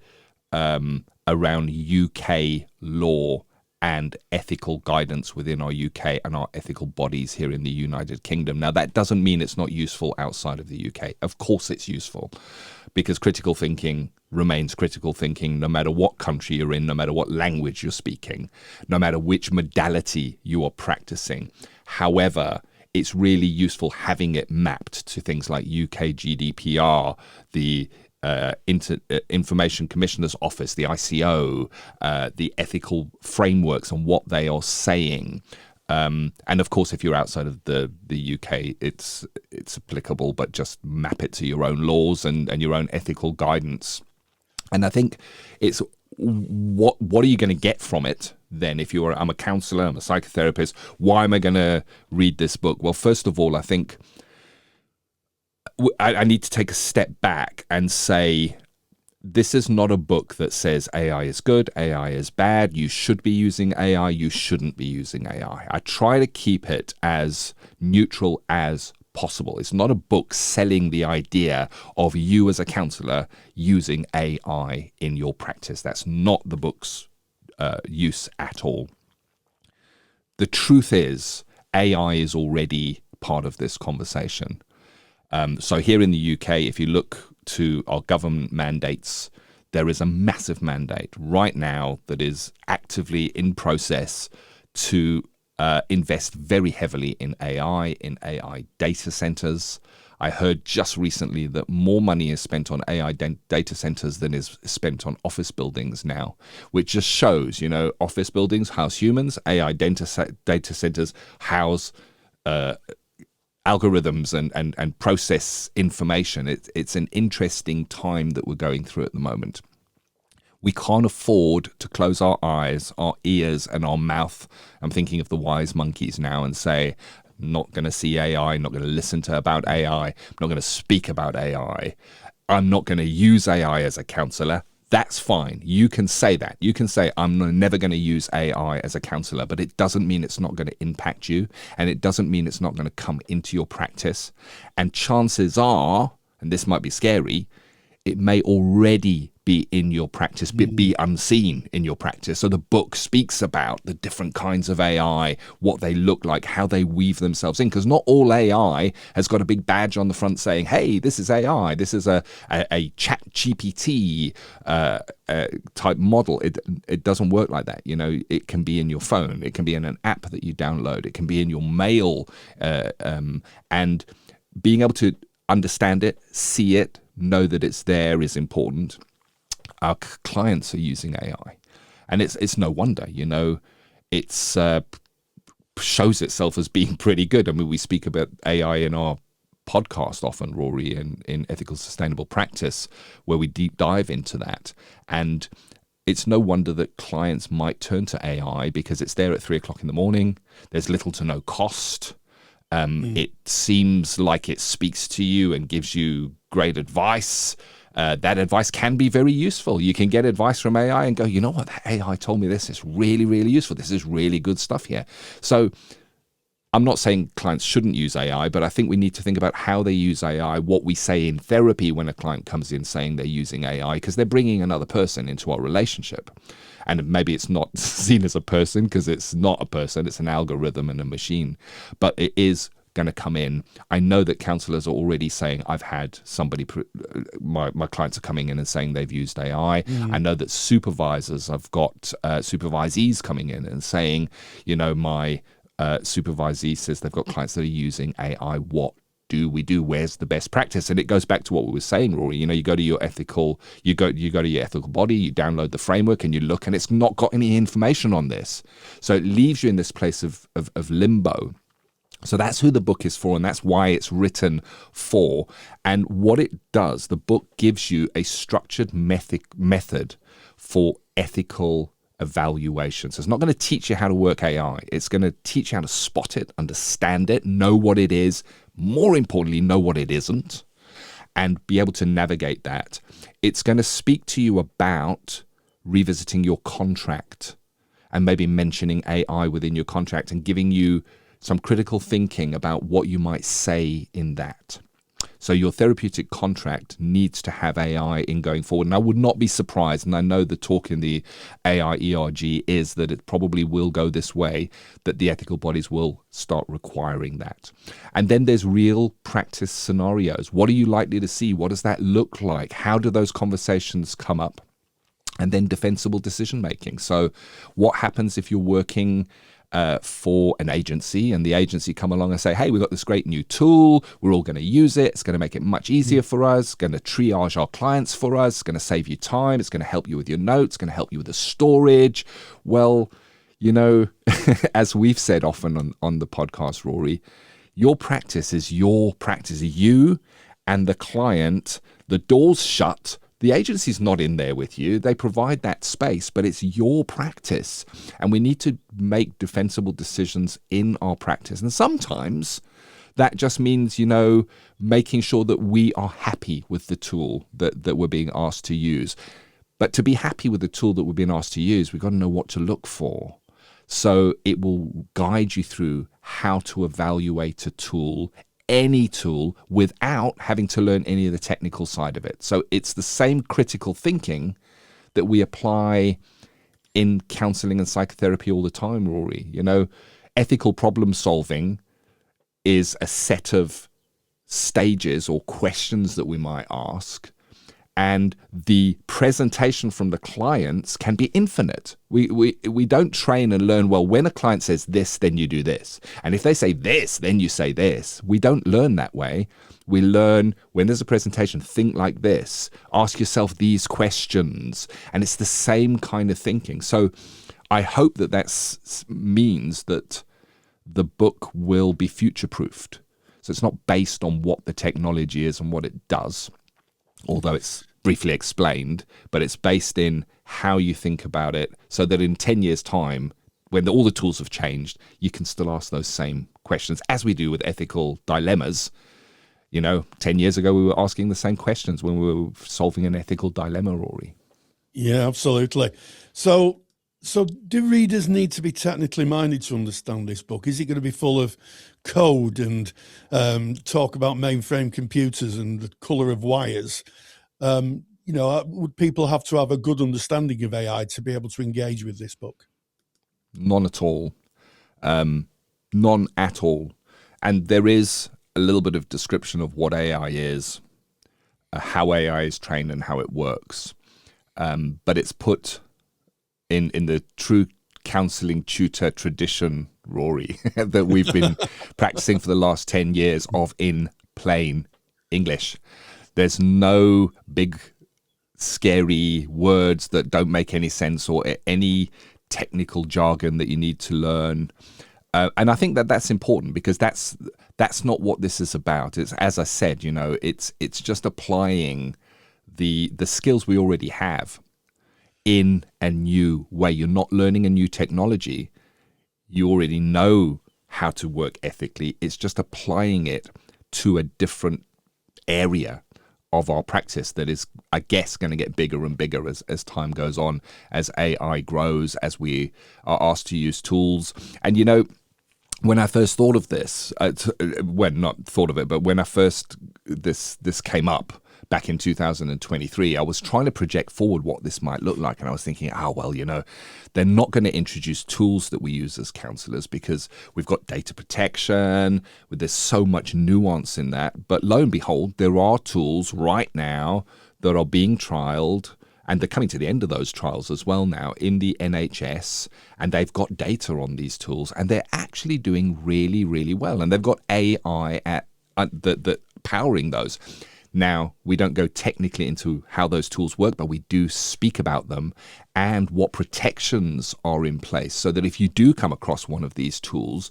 around UK law and ethical guidance within our UK and our ethical bodies here in the United Kingdom. Now, that doesn't mean it's not useful outside of the UK. Of course it's useful, because critical thinking remains critical thinking no matter what country you're in, no matter what language you're speaking, no matter which modality you are practicing. However, it's really useful having it mapped to things like UK GDPR, the Information Commissioner's Office, the ICO, the ethical frameworks and what they are saying. And of course, if you're outside of the UK, it's applicable, but just map it to your own laws and your own ethical guidance. And I think it's what are you going to get from it then? If I'm a counsellor, I'm a psychotherapist, why am I going to read this book? Well, first of all, I think I need to take a step back and say, this is not a book that says AI is good, AI is bad, you should be using AI, you shouldn't be using AI. I try to keep it as neutral as possible. It's not a book selling the idea of you as a counsellor using AI in your practice. That's not the book's use at all. The truth is, AI is already part of this conversation. So here in the UK, if you look to our government mandates, there is a massive mandate right now that is actively in process to invest very heavily in AI data centers. I heard just recently that more money is spent on AI data centers than is spent on office buildings now, which just shows, office buildings house humans, AI data centers house algorithms and process information. It's an interesting time that we're going through at the moment. We can't afford to close our eyes, our ears, and our mouth. I'm thinking of the wise monkeys now and say, not going to see AI, not going to listen to about AI, I'm not going to speak about AI. I'm not going to use AI as a counsellor. That's fine. You can say that. You can say, I'm never going to use AI as a counsellor, but it doesn't mean it's not going to impact you, and it doesn't mean it's not going to come into your practice. And chances are, and this might be scary, it may already be in your practice, be unseen in your practice. So the book speaks about the different kinds of AI, what they look like, how they weave themselves in, because not all AI has got a big badge on the front saying, hey, this is AI, this is a chat GPT type model. It doesn't work like that. It can be in your phone, it can be in an app that you download, it can be in your mail, and being able to understand it, see it, know that it's there is important. Our clients are using AI, and it's no wonder. It's shows itself as being pretty good. I mean, we speak about AI in our podcast often, Rory, in Ethical Sustainable Practice, where we deep dive into that. And it's no wonder that clients might turn to AI because it's there at 3:00 in the morning. There's little to no cost. It seems like it speaks to you and gives you great advice. That advice can be very useful. You can get advice from AI and go, you know what, that AI told me this. It's really, really useful. This is really good stuff here. So I'm not saying clients shouldn't use AI, but I think we need to think about how they use AI, what we say in therapy when a client comes in saying they're using AI, because they're bringing another person into our relationship. And maybe it's not seen as a person because it's not a person, it's an algorithm and a machine, but it is going to come in. I know that counsellors are already saying, I've had somebody, my clients are coming in and saying they've used AI. I know that supervisors, I've got supervisees coming in and saying, my supervisee says they've got clients that are using AI. What do we do? Where's the best practice? And it goes back to what we were saying, Rory. You go to your ethical, you go to your ethical body, you download the framework and you look, and it's not got any information on this. So it leaves you in this place of limbo. So that's who the book is for, and that's why it's written for. And what it does, the book gives you a structured method for ethical evaluation. So it's not going to teach you how to work AI. It's going to teach you how to spot it, understand it, know what it is, more importantly, know what it isn't, and be able to navigate that. It's going to speak to you about revisiting your contract and maybe mentioning AI within your contract and giving you some critical thinking about what you might say in that. So your therapeutic contract needs to have AI in going forward. And I would not be surprised, and I know the talk in the AI ERG is that it probably will go this way, that the ethical bodies will start requiring that. And then there's real practice scenarios. What are you likely to see? What does that look like? How do those conversations come up? And then defensible decision making. So what happens if you're working for an agency and the agency come along and say, hey, we've got this great new tool, we're all going to use it, it's going to make it much easier for us, going to triage our clients for us, it's going to save you time, it's going to help you with your notes, it's going to help you with the storage. Well, you know, as we've said often on the podcast, Rory, your practice is your practice. You and the client, the door's shut, the agency's not in there with you. They provide that space, but it's your practice. And we need to make defensible decisions in our practice. And sometimes that just means, you know, making sure that we are happy with the tool that we're being asked to use. But to be happy with the tool that we're being asked to use, we've got to know what to look for. So it will guide you through how to evaluate a tool, any tool, without having to learn any of the technical side of it. So it's the same critical thinking that we apply in counselling and psychotherapy all the time, Rory. You know, ethical problem solving is a set of stages or questions that we might ask, and the presentation from the clients can be infinite. We don't train and learn, well, when a client says this, then you do this. And if they say this, then you say this. We don't learn that way. We learn when there's a presentation, think like this, ask yourself these questions. And it's the same kind of thinking. So I hope that means that the book will be future-proofed. So it's not based on what the technology is and what it does, although it's briefly explained, but it's based in how you think about it, so that in 10 years' time, when all the tools have changed, you can still ask those same questions, as we do with ethical dilemmas. You know, 10 years ago, we were asking the same questions when we were solving an ethical dilemma, Rory.
Yeah, absolutely. So do readers need to be technically minded to understand this book? Is it going to be full of code and talk about mainframe computers and the colour of wires? You know, would people have to have a good understanding of AI to be able to engage with this book?
None at all. None at all. And there is a little bit of description of what AI is, how AI is trained and how it works. But it's put in the true counselling tutor tradition, Rory, that we've been practicing for the last 10 years of in plain English. There's no big, scary words that don't make any sense or any technical jargon that you need to learn. And I think that's important, because that's not what this is about. It's, as I said, you know, it's just applying the skills we already have in a new way. You're not learning a new technology. You already know how to work ethically. It's just applying it to a different area of our practice that is, I guess, going to get bigger and bigger as time goes on, as AI grows, as we are asked to use tools. And, you know, when I first thought of this, when I first, this came up back in 2023, I was trying to project forward what this might look like. And I was thinking, well, you know, they're not going to introduce tools that we use as counsellors because we've got data protection, there's so much nuance in that. But lo and behold, there are tools right now that are being trialled, and they're coming to the end of those trials as well now in the NHS, and they've got data on these tools, and they're actually doing really, really well. And they've got AI that powering those. Now, we don't go technically into how those tools work, but we do speak about them and what protections are in place, so that if you do come across one of these tools,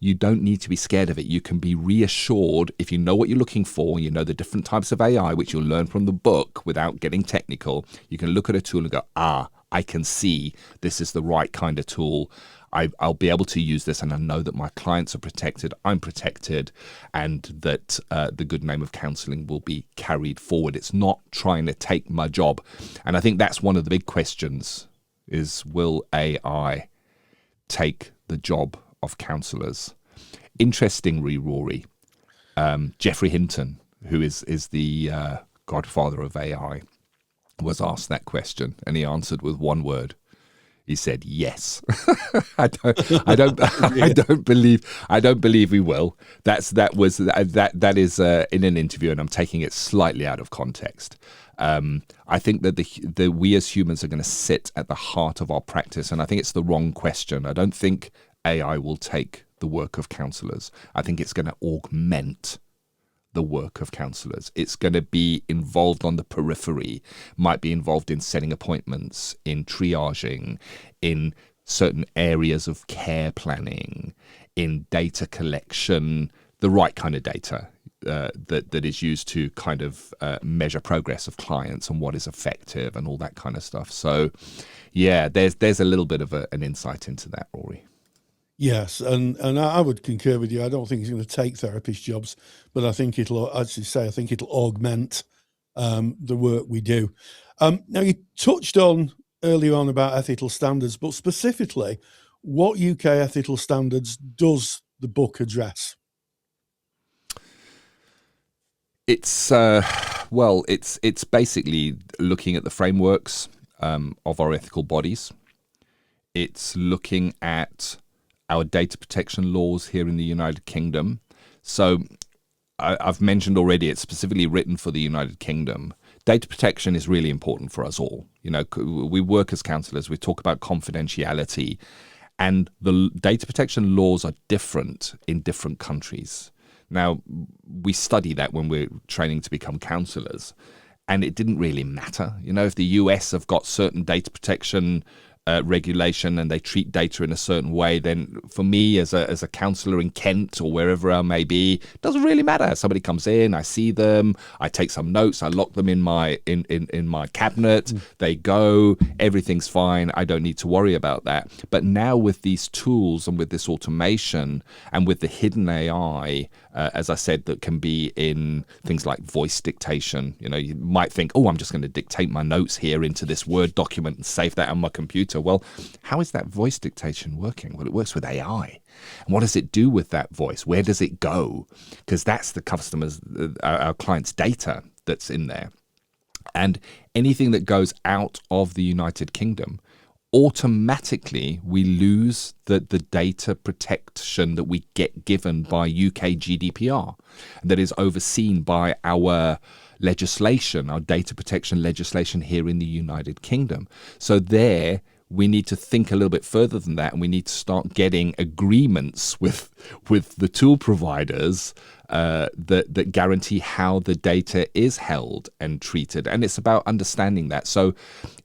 you don't need to be scared of it. You can be reassured if you know what you're looking for, you know the different types of AI, which you'll learn from the book without getting technical. You can look at a tool and go, I can see this is the right kind of tool. I'll be able to use this, and I know that my clients are protected, I'm protected, and that the good name of counselling will be carried forward. It's not trying to take my job. And I think that's one of the big questions is, will AI take the job of counsellors? Interestingly, Rory, Geoffrey Hinton, who is the godfather of AI, was asked that question, and he answered with one word. He said, "Yes." I don't believe we will. That is in an interview, and I'm taking it slightly out of context. I think that the we as humans are going to sit at the heart of our practice, and I think it's the wrong question. I don't think AI will take the work of counsellors. I think it's going to augment the work of counsellors. It's going to be involved on the periphery, might be involved in setting appointments, in triaging, in certain areas of care planning, in data collection, the right kind of data that is used to kind of measure progress of clients and what is effective and all that kind of stuff. So, yeah, there's a little bit of an insight into that, Rory.
Yes, and I would concur with you. I don't think it's going to take therapist jobs, but I think it'll augment the work we do. Now, you touched on earlier on about ethical standards, but specifically, what UK ethical standards does the book address?
It's it's basically looking at the frameworks of our ethical bodies. It's looking at our data protection laws here in the United Kingdom. So I've mentioned already, it's specifically written for the United Kingdom. Data protection is really important for us all. You know, we work as counsellors, we talk about confidentiality, and the data protection laws are different in different countries. Now, we study that when we're training to become counsellors, and it didn't really matter. You know, if the US have got certain data protection regulation and they treat data in a certain way, then for me as a counsellor in Kent or wherever I may be, it doesn't really matter. Somebody comes in, I see them, I take some notes, I lock them in my cabinet, they go, everything's fine, I don't need to worry about that. But now with these tools and with this automation and with the hidden AI, as I said, that can be in things like voice dictation, you know, you might think, oh, I'm just going to dictate my notes here into this Word document and save that on my computer. Well, how is that voice dictation working? Well, it works with AI. And what does it do with that voice? Where does it go? Because that's the customers, our clients' data that's in there. And anything that goes out of the United Kingdom, automatically we lose the data protection that we get given by UK GDPR, that is overseen by our legislation, our data protection legislation here in the United Kingdom. So there, we need to think a little bit further than that, and we need to start getting agreements with the tool providers that guarantee how the data is held and treated. And it's about understanding that. So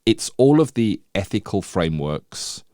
it's all of the ethical frameworks,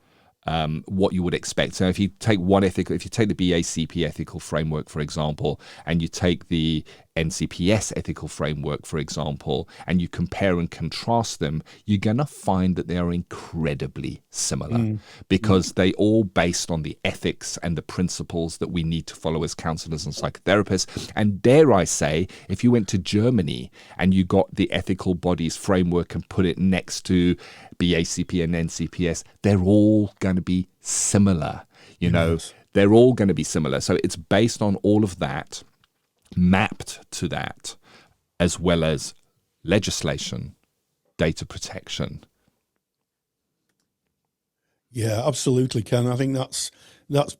what you would expect. So if you take if you take the BACP ethical framework, for example, and you take the NCPS ethical framework, for example, and you compare and contrast them, you're going to find that they are incredibly similar because they all based on the ethics and the principles that we need to follow as counselors and psychotherapists. And dare I say, if you went to Germany and you got the ethical bodies framework and put it next to BACP and NCPS, they're all going to be similar. You know, they're all going to be similar. So it's based on all of that, mapped to that, as well as legislation, data protection.
Yeah, absolutely, Ken. I think that's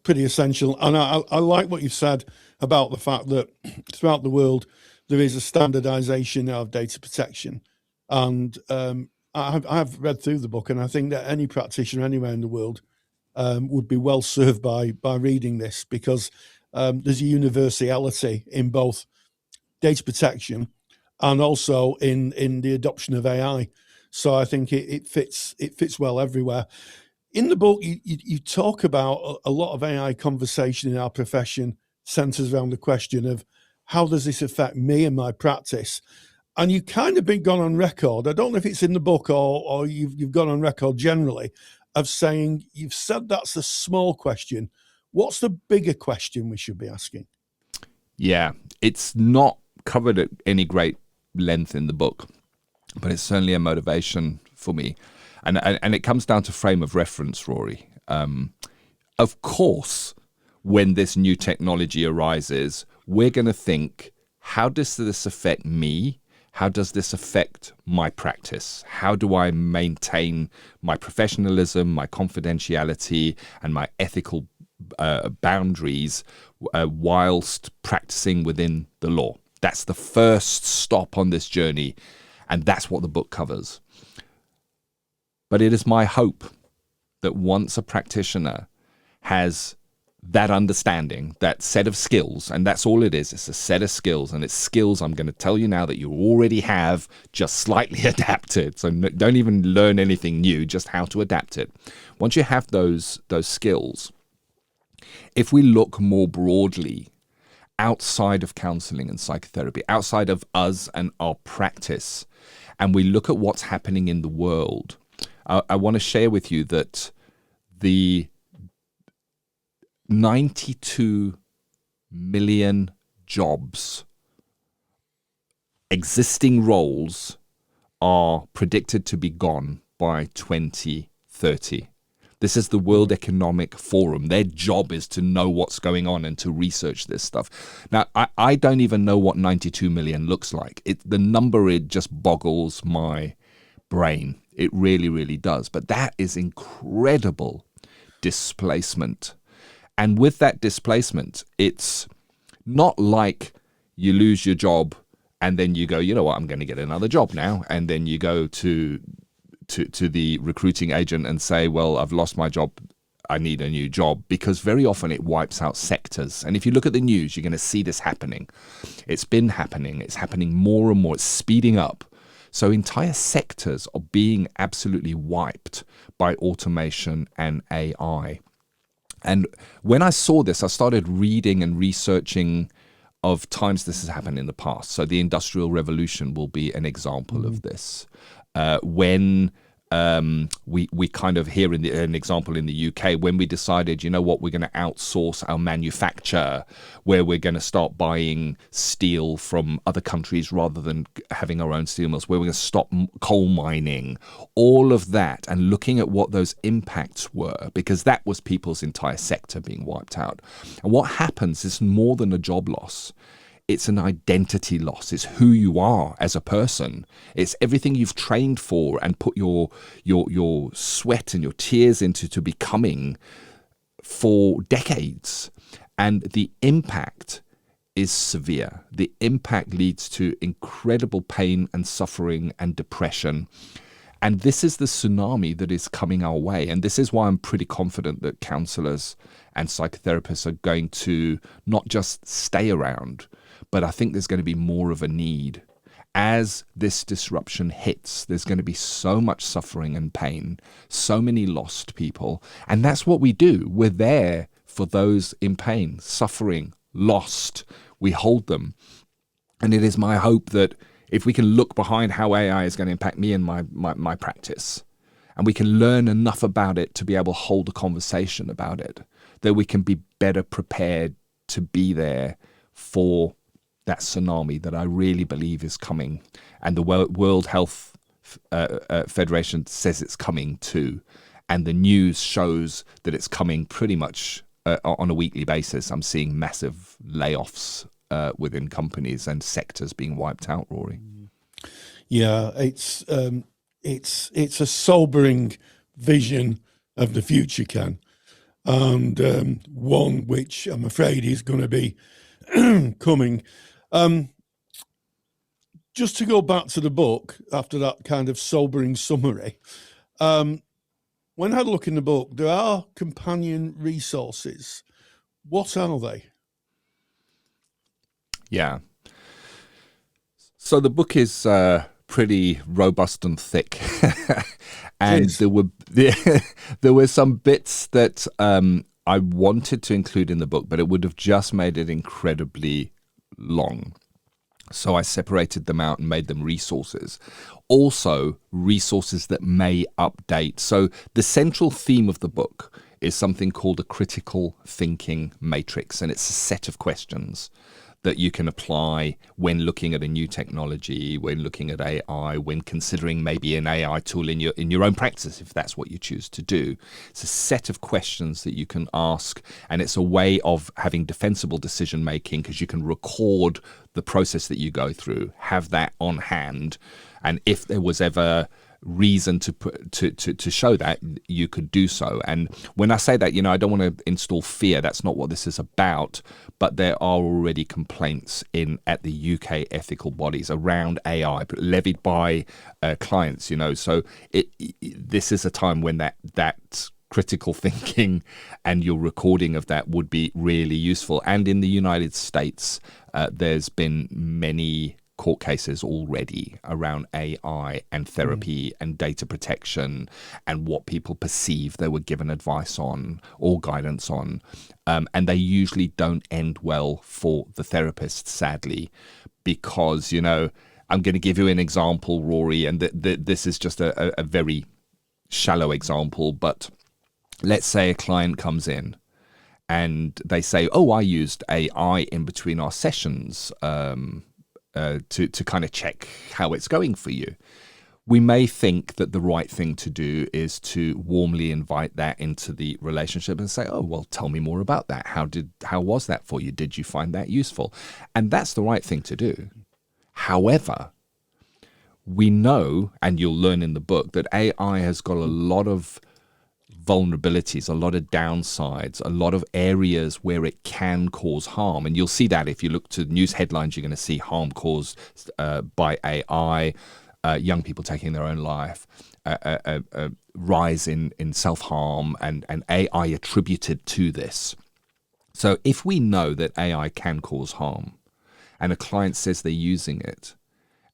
pretty essential. And I like what you said about the fact that throughout the world there is a standardization of data protection. And I've read through the book, and I think that any practitioner anywhere in the world would be well served by reading this, because there's a universality in both data protection and also in the adoption of AI. So I think it fits well everywhere. In the book, you talk about a lot of AI conversation in our profession centers around the question of how does this affect me and my practice? And you kind of been gone on record. I don't know if it's in the book or you've gone on record generally of saying, you've said that's a small question. What's the bigger question we should be asking?
Yeah, it's not covered at any great length in the book, but it's certainly a motivation for me. And it comes down to frame of reference, Rory. Of course, when this new technology arises, we're going to think, how does this affect me? How does this affect my practice? How do I maintain my professionalism, my confidentiality, and my ethical boundaries whilst practicing within the law? That's the first stop on this journey, and that's what the book covers. But it is my hope that once a practitioner has that understanding, that set of skills, and that's all it is, it's a set of skills, and it's skills I'm going to tell you now that you already have, just slightly adapted. So don't even learn anything new, just how to adapt it. Once you have those skills, if we look more broadly outside of counselling and psychotherapy, outside of us and our practice, and we look at what's happening in the world, I want to share with you that the 92 million jobs, existing roles, are predicted to be gone by 2030. This is the World Economic Forum. Their job is to know what's going on and to research this stuff. Now, I don't even know what 92 million looks like. The number, it just boggles my brain. It really, really does. But that is incredible displacement. And with that displacement, it's not like you lose your job and then you go, you know what, I'm going to get another job now. And then you go to the recruiting agent and say, well, I've lost my job, I need a new job. Because very often it wipes out sectors. And if you look at the news, you're going to see this happening. It's been happening. It's happening more and more. It's speeding up. So entire sectors are being absolutely wiped by automation and AI. And when I saw this, I started reading and researching of times this has happened in the past. So the Industrial Revolution will be an example of this. When we kind of hear an example in the UK, when we decided, you know what, we're going to outsource our manufacture, where we're going to start buying steel from other countries rather than having our own steel mills, where we're going to stop coal mining, all of that, and looking at what those impacts were, because that was people's entire sector being wiped out. And what happens is more than a job loss. It's an identity loss. It's who you are as a person. It's everything you've trained for and put your sweat and your tears into to becoming for decades. And the impact is severe. The impact leads to incredible pain and suffering and depression. And this is the tsunami that is coming our way. And this is why I'm pretty confident that counsellors and psychotherapists are going to not just stay around, but I think there's going to be more of a need. As this disruption hits, there's going to be so much suffering and pain, so many lost people. And that's what we do. We're there for those in pain, suffering, lost. We hold them. And it is my hope that if we can look behind how AI is going to impact me and my practice, and we can learn enough about it to be able to hold a conversation about it, that we can be better prepared to be there for that tsunami that I really believe is coming. And the World Health Federation says it's coming too. And the news shows that it's coming pretty much on a weekly basis. I'm seeing massive layoffs within companies and sectors being wiped out, Rory.
Yeah, it's a sobering vision of the future, Ken, and one which I'm afraid is going to be coming. Just to go back to the book after that kind of sobering summary, when I had a look in the book, there are companion resources. What are they? Yeah.
So the book is pretty robust and thick, and there were some bits that I wanted to include in the book, but it would have just made it incredibly long. So I separated them out and made them resources. Also, resources that may update. So the central theme of the book is something called a critical thinking matrix, and it's a set of questions that you can apply when looking at a new technology, when looking at AI, when considering maybe an AI tool in your own practice, if that's what you choose to do. It's a set of questions that you can ask, and it's a way of having defensible decision making, because you can record the process that you go through, have that on hand, and if there was ever reason to show that, you could do so. And when I say that, I don't want to install fear. That's not what this is about. But there are already complaints at the UK ethical bodies around AI levied by clients. So this is a time when that critical thinking and your recording of that would be really useful. And in the United States, there's been many court cases already around AI and therapy and data protection and what people perceive they were given advice on or guidance on. And they usually don't end well for the therapist, sadly, because, I'm going to give you an example, Rory, and this is just a very shallow example, but let's say a client comes in and they say, I used AI in between our sessions, to kind of check how it's going for you. We may think that the right thing to do is to warmly invite that into the relationship and say, tell me more about that. How was that for you? Did you find that useful? And that's the right thing to do. However, we know, and you'll learn in the book, that AI has got a lot of vulnerabilities, a lot of downsides, a lot of areas where it can cause harm. And you'll see that if you look to news headlines, you're going to see harm caused by AI, young people taking their own life, a rise in self-harm and AI attributed to this. So if we know that AI can cause harm and a client says they're using it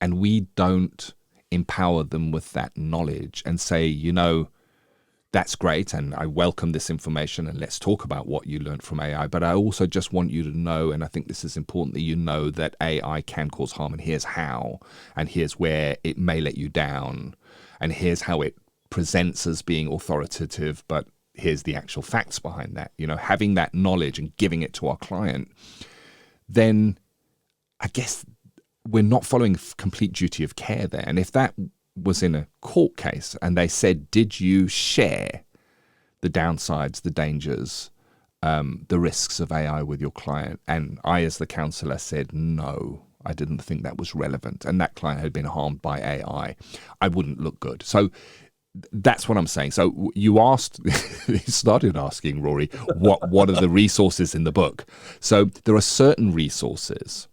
and we don't empower them with that knowledge and say, that's great, and I welcome this information, and let's talk about what you learned from AI. But I also just want you to know, and I think this is important, that you know that AI can cause harm, and here's how, and here's where it may let you down, and here's how it presents as being authoritative, but here's the actual facts behind that. Having that knowledge and giving it to our client, then I guess we're not following complete duty of care there. And if that was in a court case and they said, did you share the downsides, the dangers, the risks of AI with your client? And I, as the counsellor, said, no, I didn't think that was relevant. And that client had been harmed by AI. I wouldn't look good. So that's what I'm saying. So you asked, you started asking, Rory, what are the resources in the book? So there are certain resources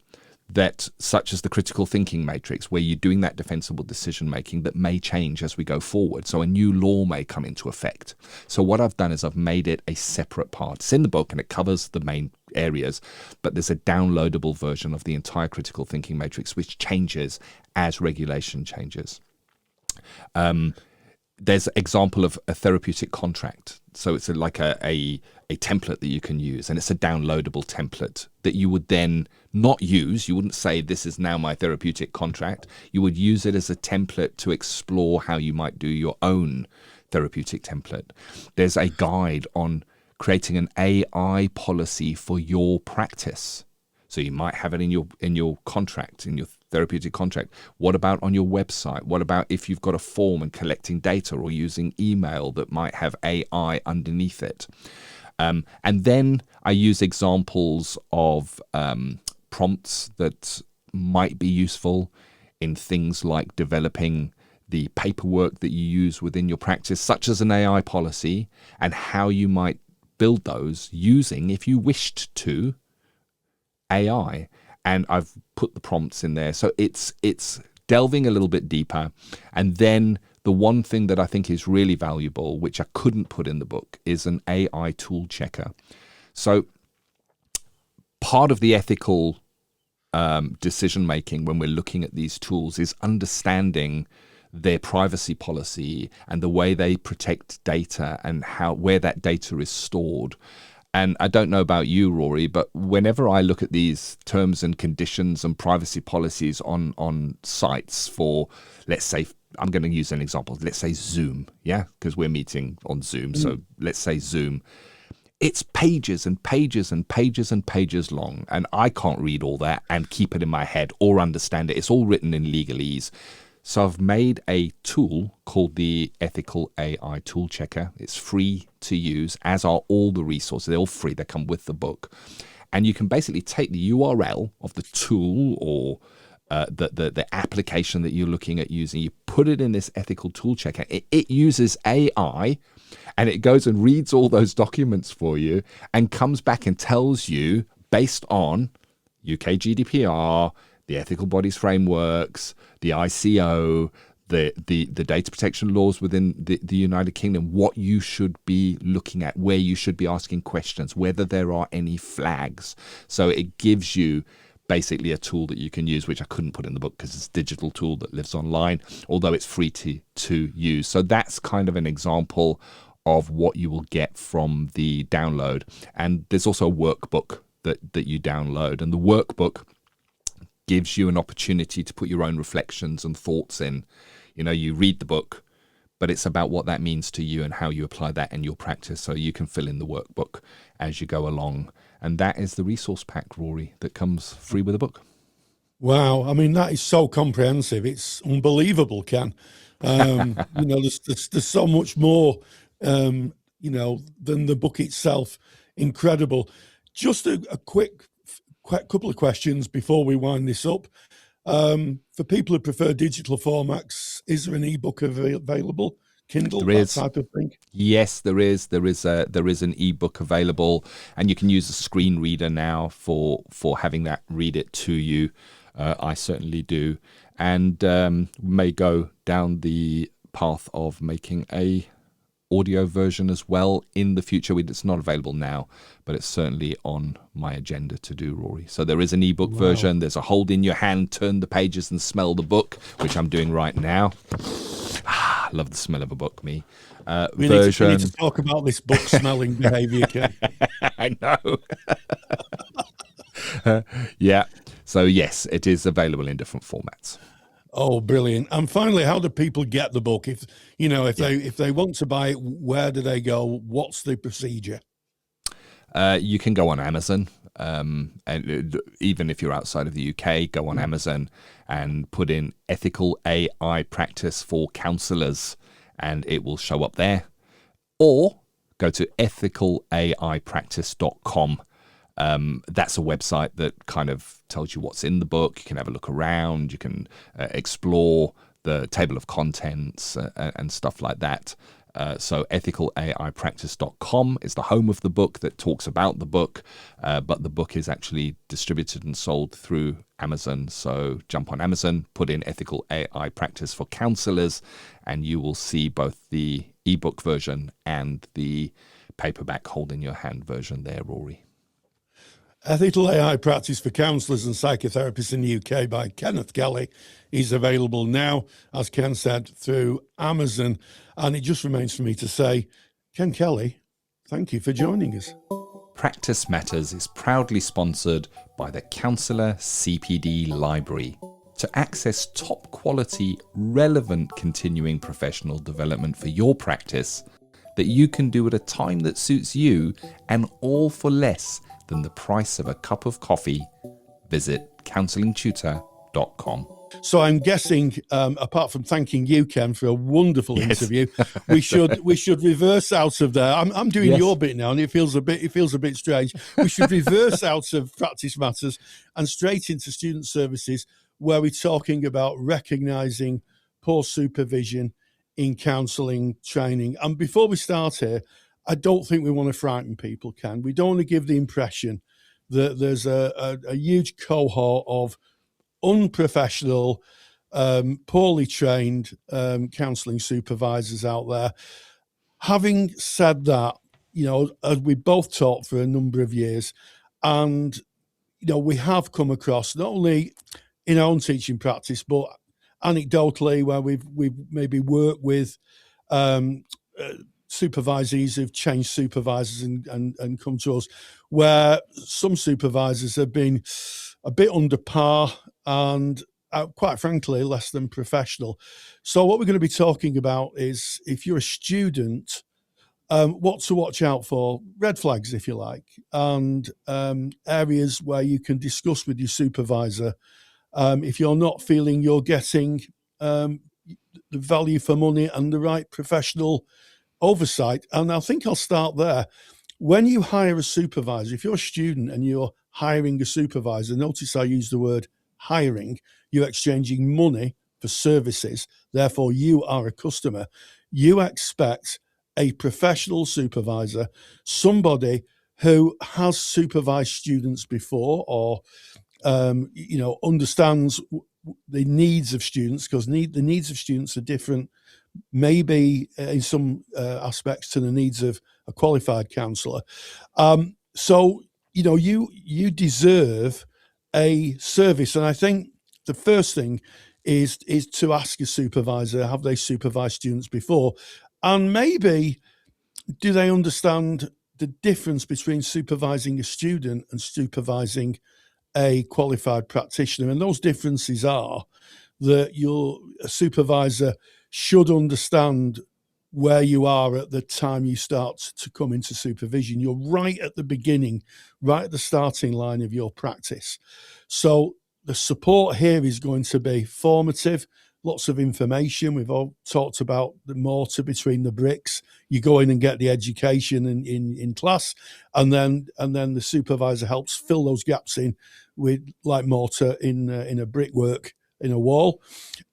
that, such as the critical thinking matrix, where you're doing that defensible decision making, that may change as we go forward. So a new law may come into effect. So what I've done is I've made it a separate part. It's in the book and it covers the main areas, but there's a downloadable version of the entire critical thinking matrix, which changes as regulation changes. There's an example of a therapeutic contract. So it's like a template that you can use, and it's a downloadable template that you would then not use. You wouldn't say, this is now my therapeutic contract. You would use it as a template to explore how you might do your own therapeutic template. There's a guide on creating an AI policy for your practice. So you might have it in your contract, in your therapeutic contract. What about on your website? What about if you've got a form and collecting data or using email that might have AI underneath it? And then I use examples of prompts that might be useful in things like developing the paperwork that you use within your practice, such as an AI policy, and how you might build those using, if you wished to, AI. And I've put the prompts in there. So it's delving a little bit deeper. And then the one thing that I think is really valuable, which I couldn't put in the book, is an AI tool checker. So part of the ethical decision making when we're looking at these tools is understanding their privacy policy and the way they protect data and where that data is stored. And I don't know about you, Rory, but whenever I look at these terms and conditions and privacy policies on sites for, let's say, I'm going to use an example, let's say Zoom, yeah, because we're meeting on Zoom. So let's say Zoom. it's pages and pages and pages and pages long, and I can't read all that and keep it in my head or understand it. It's all written in legalese. So I've made a tool called the Ethical AI Tool Checker. It's free to use, as are all the resources. They're all free. They come with the book. And you can basically take the URL of the tool or the application that you're looking at using. You put it in this Ethical Tool Checker. It uses AI, and it goes and reads all those documents for you and comes back and tells you, based on UK GDPR, the ethical bodies frameworks, the ICO, the data protection laws within the United Kingdom, what you should be looking at, where you should be asking questions, whether there are any flags. So it gives you basically a tool that you can use, which I couldn't put in the book because it's a digital tool that lives online, although it's free to use. So that's kind of an example of what you will get from the download. And there's also a workbook that you download. And the workbook gives you an opportunity to put your own reflections and thoughts in. You know, you read the book, but it's about what that means to you and how you apply that in your practice. So you can fill in the workbook as you go along. And that is the resource pack, Rory, that comes free with the book.
Wow. I mean, that is so comprehensive. It's unbelievable, Ken. There's so much more, than the book itself. Incredible. Just a quick couple of questions before we wind this up. For people who prefer digital formats, is there an ebook available? Kindle, that type of thing?
Yes, there is. There is an ebook available, and you can use a screen reader now for having that read it to you. I certainly do, and may go down the path of making a audio version as well in the future. It's not available now, but it's certainly on my agenda to do, Rory. So there is an ebook version. There's a hold in your hand, turn the pages and smell the book, which I'm doing right now. I love the smell of a book, me.
We need to talk about this book smelling behavior, Ken.
I know. Yeah. So yes, it is available in different formats.
Oh, brilliant. And finally, how do people get the book? If they want to buy it, where do they go? What's the procedure?
You can go on Amazon. And even if you're outside of the UK, go on Amazon and put in Ethical AI Practice for Counsellors, and it will show up there. Or go to ethicalaipractice.com. That's a website that kind of tells you what's in the book. You can have a look around. You can explore the table of contents and stuff like that. So ethicalaipractice.com is the home of the book that talks about the book, but the book is actually distributed and sold through Amazon. So jump on Amazon, put in Ethical AI Practice for Counsellors, and you will see both the ebook version and the paperback hold in your hand version there, Rory.
Ethical AI Practice for Counsellors and Psychotherapists in the UK by Kenneth Kelly is available now, as Ken said, through Amazon. And it just remains for me to say, Ken Kelly, thank you for joining us.
Practice Matters is proudly sponsored by the Counsellor CPD Library. To access top quality, relevant continuing professional development for your practice that you can do at a time that suits you, and all for less than the price of a cup of coffee, visit counsellingtutor.com.
So I'm guessing, apart from thanking you, Ken, for a wonderful interview, we should reverse out of there. I'm doing your bit now, and it feels a bit strange. We should reverse out of Practice Matters and straight into student services, where we're talking about recognising poor supervision in counselling training. And before we start here, I don't think we want to frighten people, Ken. We don't want to give the impression that there's a huge cohort of unprofessional, poorly trained counselling supervisors out there. Having said that, as we both taught for a number of years, and we have come across, not only in our own teaching practice, but anecdotally where we've maybe worked with supervisees who've changed supervisors and come to us, where some supervisors have been a bit under par and quite frankly less than professional. So what we're going to be talking about is, if you're a student what to watch out for, red flags, if you like, and areas where you can discuss with your supervisor if you're not feeling you're getting the value for money and the right professional oversight. And I think I'll start there. When you hire a supervisor, if you're a student and you're hiring a supervisor, notice I use the word hiring, you're exchanging money for services, therefore you are a customer. You expect a professional supervisor, somebody who has supervised students before or understands the needs of students, because the needs of students are different, maybe in some aspects, to the needs of a qualified counsellor. So you deserve a service, and I think the first thing is to ask a supervisor, have they supervised students before, and maybe do they understand the difference between supervising a student and supervising a qualified practitioner. And those differences are that your supervisor should understand where you are at the time you start to come into supervision. You're right at the beginning, right at the starting line of your practice. So the support here is going to be formative, lots of information. We've all talked about the mortar between the bricks. You go in and get the education in class, and then the supervisor helps fill those gaps in with like mortar in a brickwork in a wall.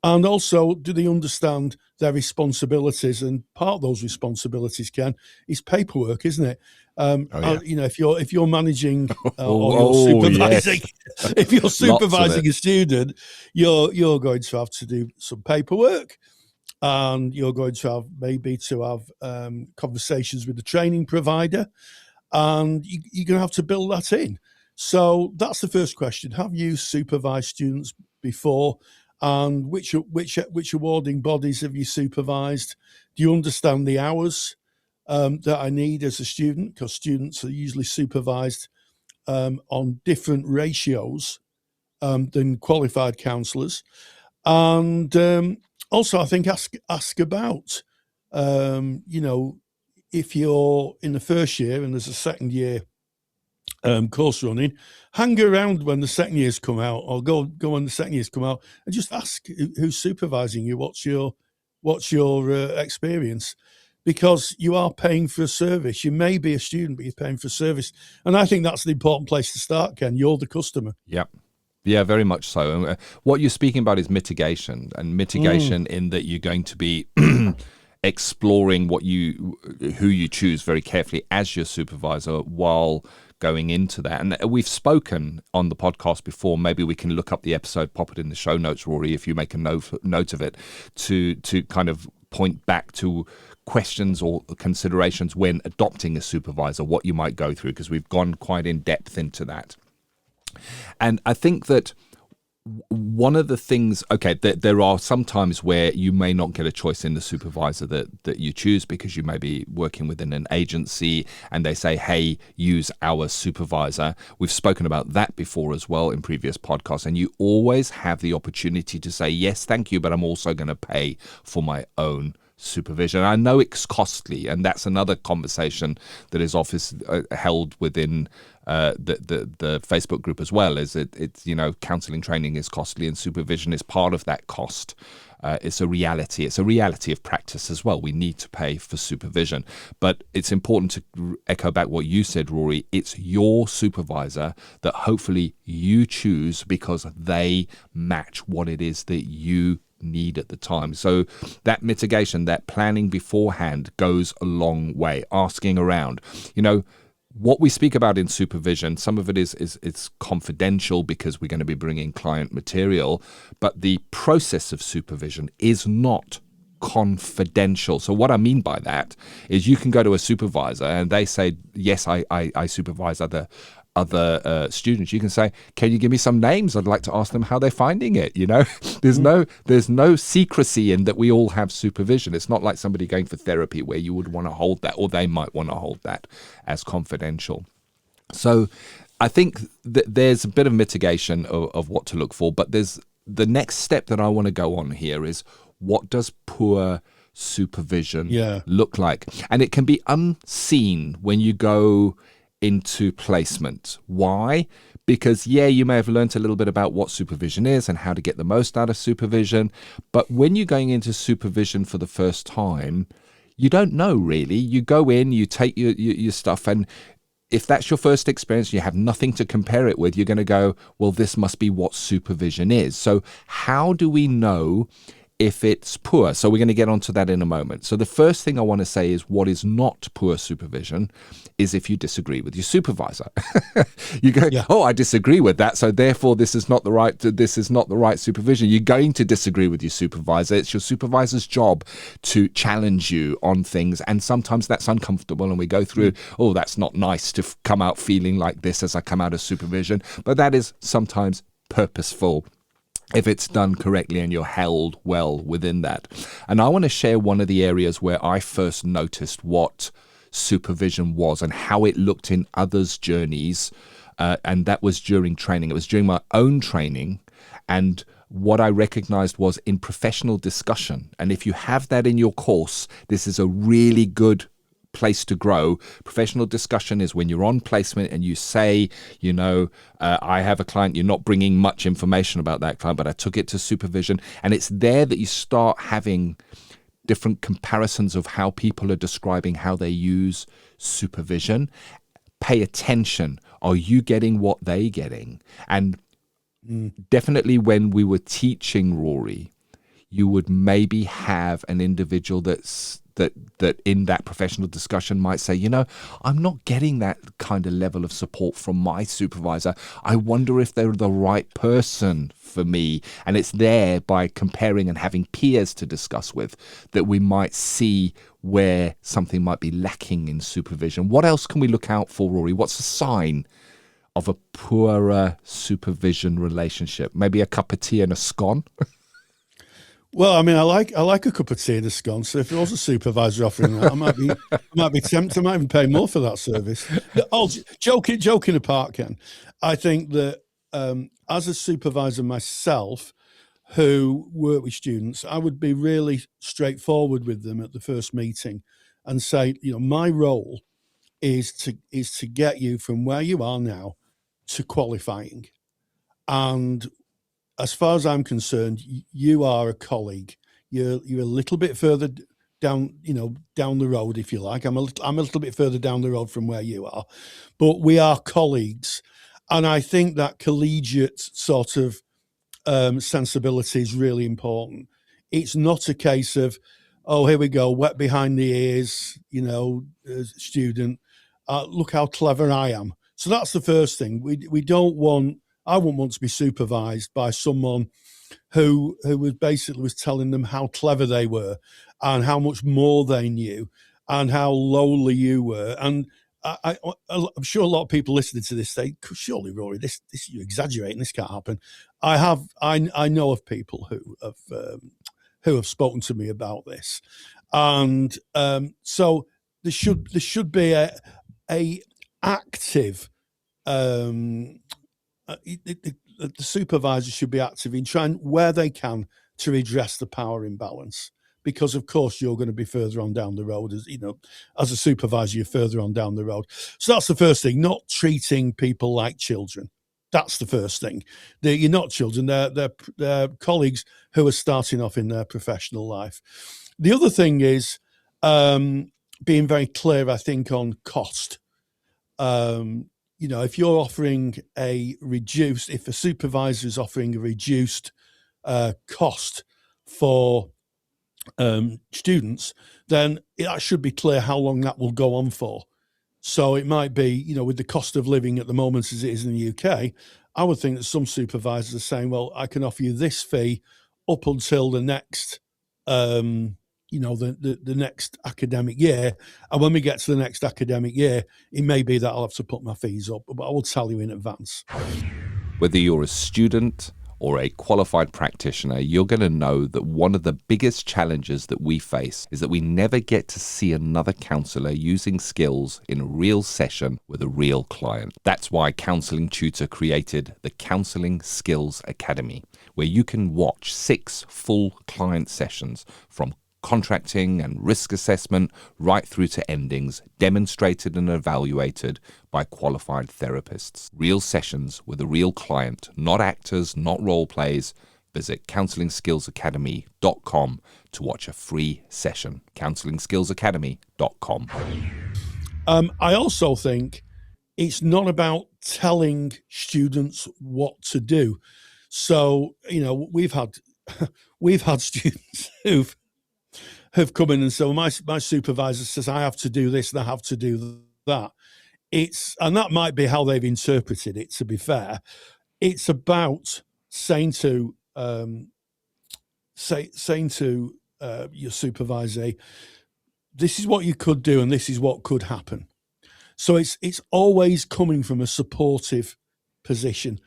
And also, do they understand their responsibilities? And part of those responsibilities, Ken, is paperwork, isn't it? If you're managing or you're supervising,
yes.
if you're supervising a student, you're going to have to do some paperwork, and you're going to have conversations with the training provider, and you're going to have to build that in. So that's the first question: have you supervised students before? And which awarding bodies have you supervised? Do you understand the hours that I need as a student? Because students are usually supervised on different ratios than qualified counsellors. And also, I think ask about, if you're in the first year and there's a second year course running, hang around when the second years come out, or go when the second years come out, and just ask who's supervising you, what's your experience, because you are paying for a service. You may be a student, but you're paying for a service, and I think that's the important place to start, Ken. You're the customer.
Yep. Yeah, very much so. What you're speaking about is mitigation, and mitigation in that you're going to be exploring who you choose very carefully as your supervisor while going into that. And we've spoken on the podcast before. Maybe we can look up the episode, pop it in the show notes, Rory, if you make a note of it, to kind of point back to questions or considerations when adopting a supervisor, what you might go through, because we've gone quite in depth into that. And I think that one of the things, there are some times where you may not get a choice in the supervisor that you choose, because you may be working within an agency and they say, hey, use our supervisor. We've spoken about that before as well in previous podcasts, and you always have the opportunity to say, yes, thank you, but I'm also going to pay for my own supervision. I know it's costly, and that's another conversation that is held within the Facebook group as well. Is it's counselling training is costly, and supervision is part of that cost. It's a reality. It's a reality of practice as well. We need to pay for supervision, but it's important to echo back what you said, Rory. It's your supervisor that hopefully you choose because they match what it is that you need at the time. So that mitigation, that planning beforehand goes a long way. Asking around, what we speak about in supervision, some of it is confidential because we're going to be bringing client material, but the process of supervision is not confidential. So what I mean by that is you can go to a supervisor and they say, yes, I supervise other students. You can say, can you give me some names? I'd like to ask them how they're finding it. There's no secrecy in that. We all have supervision. It's not like somebody going for therapy where you would want to hold that, or they might want to hold that as confidential. So I think that there's a bit of mitigation of what to look for, but there's the next step that I want to go on here is, what does poor supervision look like? And it can be unseen when you go into placement. Why? Because, you may have learned a little bit about what supervision is and how to get the most out of supervision. But when you're going into supervision for the first time, you don't know really. You go in, you take your stuff, and if that's your first experience, you have nothing to compare it with, you're going to go, well, this must be what supervision is. So how do we know if it's poor? So we're going to get onto that in a moment. So the first thing I want to say is what is not poor supervision is if you disagree with your supervisor. You go, oh, I disagree with that, so therefore this is not the right supervision. You're going to disagree with your supervisor. It's your supervisor's job to challenge you on things, and sometimes that's uncomfortable, and we go through, oh, that's not nice to come out feeling like this as I come out of supervision, but that is sometimes purposeful if it's done correctly and you're held well within that. And I want to share one of the areas where I first noticed what supervision was and how it looked in others' journeys, and that was during training. It was during my own training, and what I recognized was in professional discussion. And if you have that in your course, this is a really good place to grow. Professional discussion is when you're on placement and you say, I have a client, you're not bringing much information about that client, but I took it to supervision. And it's there that you start having different comparisons of how people are describing how they use supervision. Pay attention. Are you getting what they're getting? And definitely when we were teaching, Rory, you would maybe have an individual that in that professional discussion might say, I'm not getting that kind of level of support from my supervisor. I wonder if they're the right person for me. And it's there by comparing and having peers to discuss with that we might see where something might be lacking in supervision. What else can we look out for, Rory? What's a sign of a poorer supervision relationship? Maybe a cup of tea and a scone?
Well, I mean, I like a cup of tea and a scone. So if there was a supervisor offering that, I might be tempted. I might even pay more for that service. Joking apart, Ken, I think that as a supervisor myself, who work with students, I would be really straightforward with them at the first meeting, and say, my role is to get you from where you are now to qualifying, and as far as I'm concerned, you are a colleague. You're a little bit further down, down the road, if you like. I'm a little bit further down the road from where you are, but we are colleagues. And I think that collegiate sort of sensibility is really important. It's not a case of, oh, here we go, wet behind the ears, student. Look how clever I am. So that's the first thing. I wouldn't want to be supervised by someone who was telling them how clever they were and how much more they knew and how lowly you were. And I'm sure a lot of people listening to this say, surely, Rory, this you're exaggerating. This can't happen. I know of people who have spoken to me about this, and so there should be a active. The supervisor should be active in trying where they can to redress the power imbalance, because of course you're going to be further on down the road as a supervisor, you're further on down the road. So that's the first thing, not treating people like children. That's the first thing. You're not children, they're colleagues who are starting off in their professional life. The other thing is being very clear, I think, on cost. If you're offering if a supervisor is offering a reduced cost for students, then that should be clear how long that will go on for. So it might be, with the cost of living at the moment as it is in the UK, I would think that some supervisors are saying, well, I can offer you this fee up until the next the next academic year. And when we get to the next academic year, it may be that I'll have to put my fees up, but I will tell you in advance.
Whether you're a student or a qualified practitioner, you're going to know that one of the biggest challenges that we face is that we never get to see another counsellor using skills in a real session with a real client. That's why Counselling Tutor created the Counselling Skills Academy, where you can watch 6 full client sessions from contracting and risk assessment, right through to endings, demonstrated and evaluated by qualified therapists. Real sessions with a real client, not actors, not role plays. Visit CounsellingSkillsAcademy.com to watch a free session. CounsellingSkillsAcademy.com.
I also think it's not about telling students what to do. So, we've had students who've come in and said, well, my supervisor says I have to do this and I have to do that. And that might be how they've interpreted it, to be fair. It's about saying to your supervisor, this is what you could do and this is what could happen. So it's always coming from a supportive position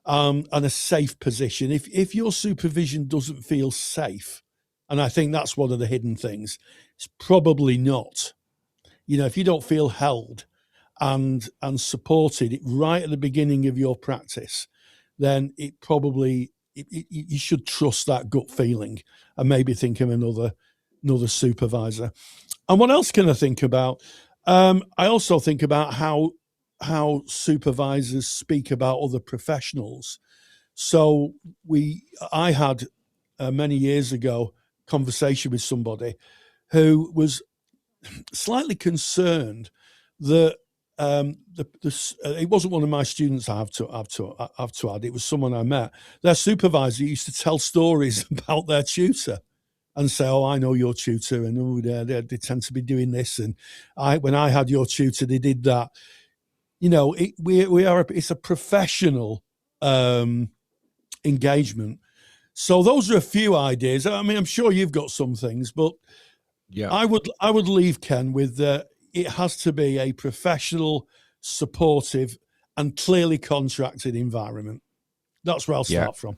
and a safe position. If your supervision doesn't feel safe, and I think that's one of the hidden things, it's probably not. If you don't feel held and supported right at the beginning of your practice, then it probably you should trust that gut feeling and maybe think of another supervisor. And what else can I think about? I also think about how supervisors speak about other professionals. So I had many years ago conversation with somebody who was slightly concerned that it wasn't one of my students. I have to add. It was someone I met. Their supervisor used to tell stories about their tutor and say, "Oh, I know your tutor, and they tend to be doing this, and when I had your tutor, they did that." It's a professional engagement. So those are a few ideas. I mean, I'm sure you've got some things, but yeah, I would leave Ken with it has to be a professional, supportive, and clearly contracted environment. That's where I'll start from.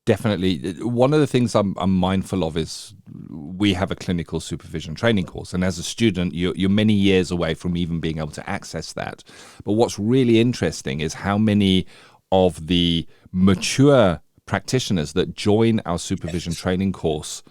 Definitely. One of the things I'm mindful of is we have a clinical supervision training course. And as a student, you're many years away from even being able to access that. But what's really interesting is how many of the mature practitioners that join our supervision training course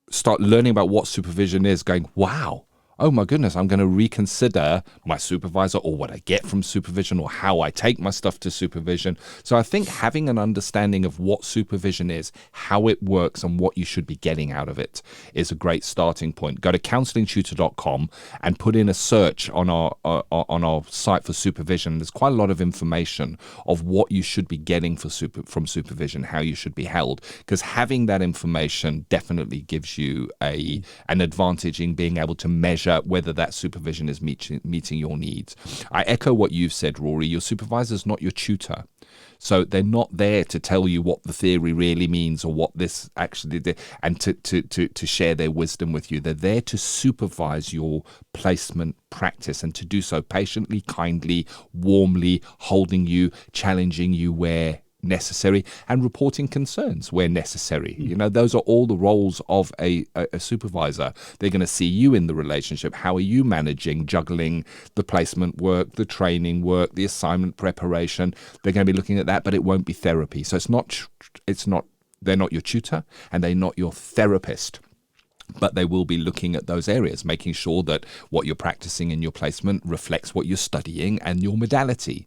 start learning about what supervision is, going, wow, oh my goodness, I'm going to reconsider my supervisor or what I get from supervision or how I take my stuff to supervision. So I think having an understanding of what supervision is, how it works, and what you should be getting out of it is a great starting point. Go to CounsellingTutor.com and put in a search on our site for supervision. There's quite a lot of information of what you should be getting from supervision, how you should be held, because having that information definitely gives you an advantage in being able to measure whether that supervision is meeting your needs. I echo what you've said, Rory. Your supervisor is not your tutor. So they're not there to tell you what the theory really means or what this actually did and to share their wisdom with you. They're there to supervise your placement practice and to do so patiently, kindly, warmly, holding you, challenging you where necessary, and reporting concerns where necessary. Those are all the roles of a supervisor. They're going to see you in the relationship. How are you managing, juggling the placement work, the training work, the assignment preparation? They're going to be looking at that, but it won't be therapy. So they're not your tutor and they're not your therapist. But they will be looking at those areas, making sure that what you're practicing in your placement reflects what you're studying and your modality.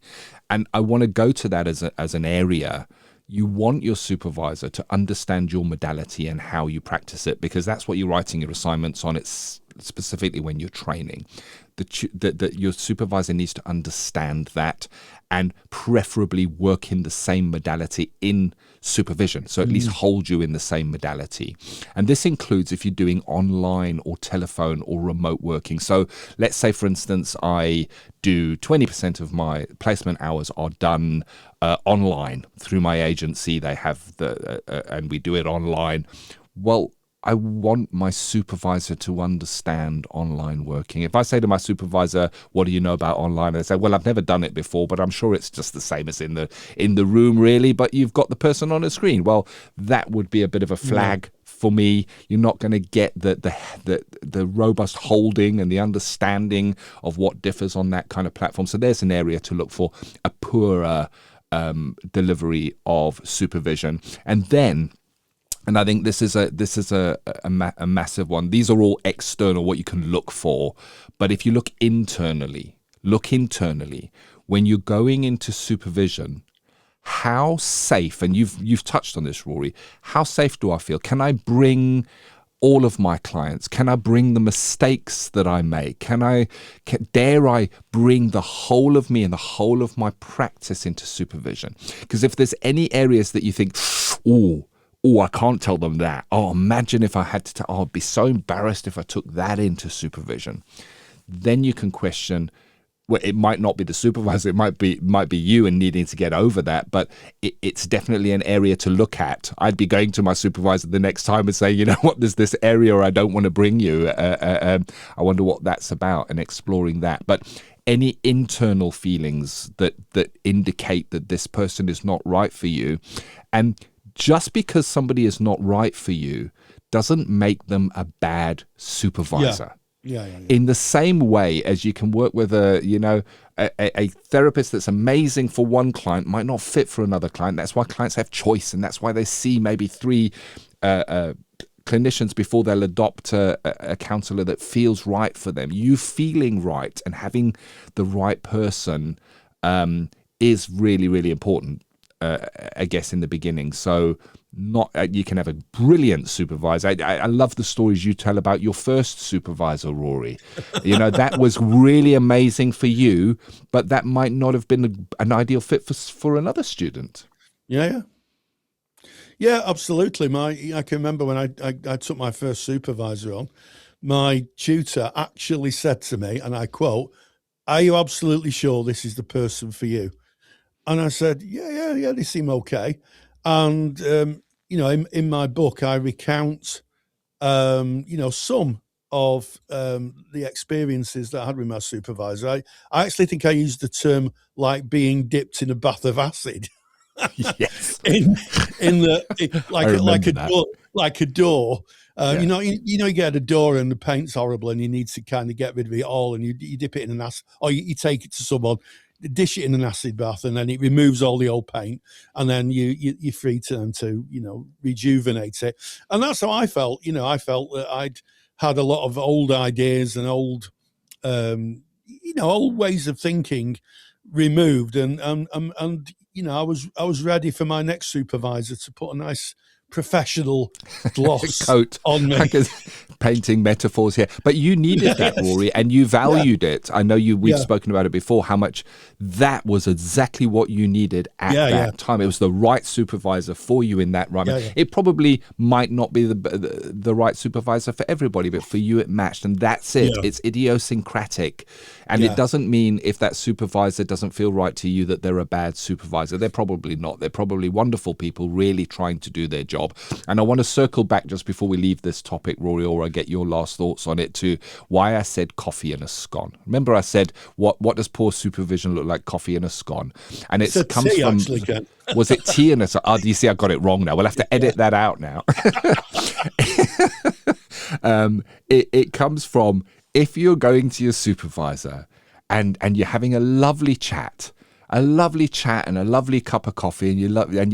And I want to go to that as an area. You want your supervisor to understand your modality and how you practice it, because that's what you're writing your assignments on. It's specifically when you're training. That your supervisor needs to understand that and preferably work in the same modality in supervision. So at least hold you in the same modality. And this includes if you're doing online or telephone or remote working. So let's say, for instance, I do 20% of my placement hours are done online through my agency. They have and we do it online. Well, I want my supervisor to understand online working. If I say to my supervisor, what do you know about online? They say, well, I've never done it before, but I'm sure it's just the same as in the room, really, but you've got the person on a screen. Well, that would be a bit of a flag for me. You're not going to get the robust holding and the understanding of what differs on that kind of platform. So there's an area to look for, a poorer delivery of supervision. And then And I think this is a massive one. These are all external, what you can look for. But if you look internally, when you're going into supervision, how safe, and you've touched on this, Rory, how safe do I feel? Can I bring all of my clients? Can I bring the mistakes that I make? Dare I bring the whole of me and the whole of my practice into supervision? Because if there's any areas that you think, oh, I can't tell them that. Oh, imagine if I had to I'd be so embarrassed if I took that into supervision. Then you can question, well, it might not be the supervisor, it might be you and needing to get over that, but it's definitely an area to look at. I'd be going to my supervisor the next time and say, you know what, there's this area I don't want to bring you. I wonder what that's about, and exploring that. But any internal feelings that indicate that this person is not right for you, and just because somebody is not right for you doesn't make them a bad supervisor.
Yeah.
In the same way as you can work with a therapist that's amazing for one client might not fit for another client. That's why clients have choice, and that's why they see maybe 3 clinicians before they'll adopt a counsellor that feels right for them. You feeling right and having the right person is really, really important, I guess, in the beginning. So you can have a brilliant supervisor. I love the stories you tell about your first supervisor, Rory. That was really amazing for you, but that might not have been an ideal fit for another student.
Yeah, absolutely. I can remember when I took my first supervisor on, my tutor actually said to me, and I quote, "Are you absolutely sure this is the person for you?" And I said, yeah, they seem okay. And, in my book, I recount, some of the experiences that I had with my supervisor. I actually think I used the term like being dipped in a bath of acid.
Yes.
like a door.
Yeah.
You get a door and the paint's horrible and you need to kind of get rid of it all, and you dip it in an acid, or you take it to someone, dish it in an acid bath, and then it removes all the old paint, and then you're free to rejuvenate it. And that's how I felt. I felt that I'd had a lot of old ideas and old ways of thinking removed, and I was ready for my next supervisor to put a nice professional gloss
coat
on me.
Painting metaphors here, but you needed that, Rory, and you valued it. I know we've spoken about it before, how much that was exactly what you needed at that time. It was the right supervisor for you in that run. It probably might not be the right supervisor for everybody, but for you it matched, and that's it. It's idiosyncratic, and it doesn't mean if that supervisor doesn't feel right to you that they're a bad supervisor. They're probably not. They're probably wonderful people really trying to do their job. And I want to circle back just before we leave this topic, Rory, or I get your last thoughts on it, to why I said coffee and a scone. Remember I said, what does poor supervision look like? Coffee and a scone. And it comes
tea,
from...
Actually, Ken.
Was it tea and a scone? Oh, do you see I got it wrong now? We'll have to edit that out now. It comes from, if you're going to your supervisor and you're having a lovely chat and a lovely cup of coffee, and you're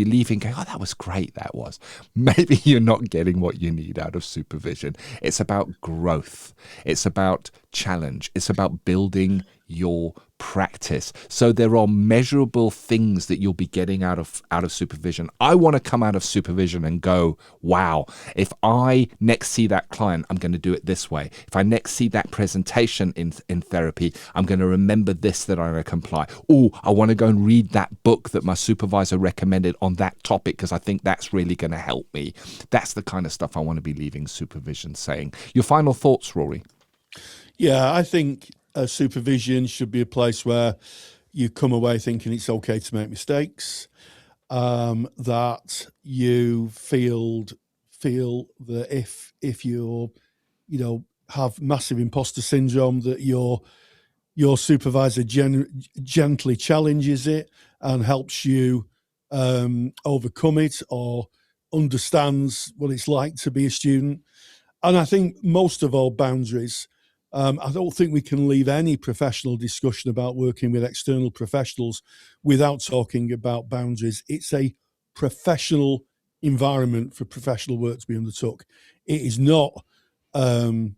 leaving going, oh, that was great, that was. Maybe you're not getting what you need out of supervision. It's about growth. It's about challenge. It's about building your practice. So there are measurable things that you'll be getting out of supervision. I want to come out of supervision and go, wow, if I next see that client, I'm going to do it this way. If I next see that presentation in therapy, I'm going to remember this, that I'm going to comply. Oh, I want to go and read that book that my supervisor recommended on that topic because I think that's really going to help me. That's the kind of stuff I want to be leaving supervision saying. Your final thoughts, Rory?
Yeah, I think supervision should be a place where you come away thinking it's okay to make mistakes, that you feel that if you're, have massive imposter syndrome, that your supervisor gently challenges it and helps you overcome it, or understands what it's like to be a student. And I think most of all, boundaries. I don't think we can leave any professional discussion about working with external professionals without talking about boundaries. It's a professional environment for professional work to be undertook. It is not, a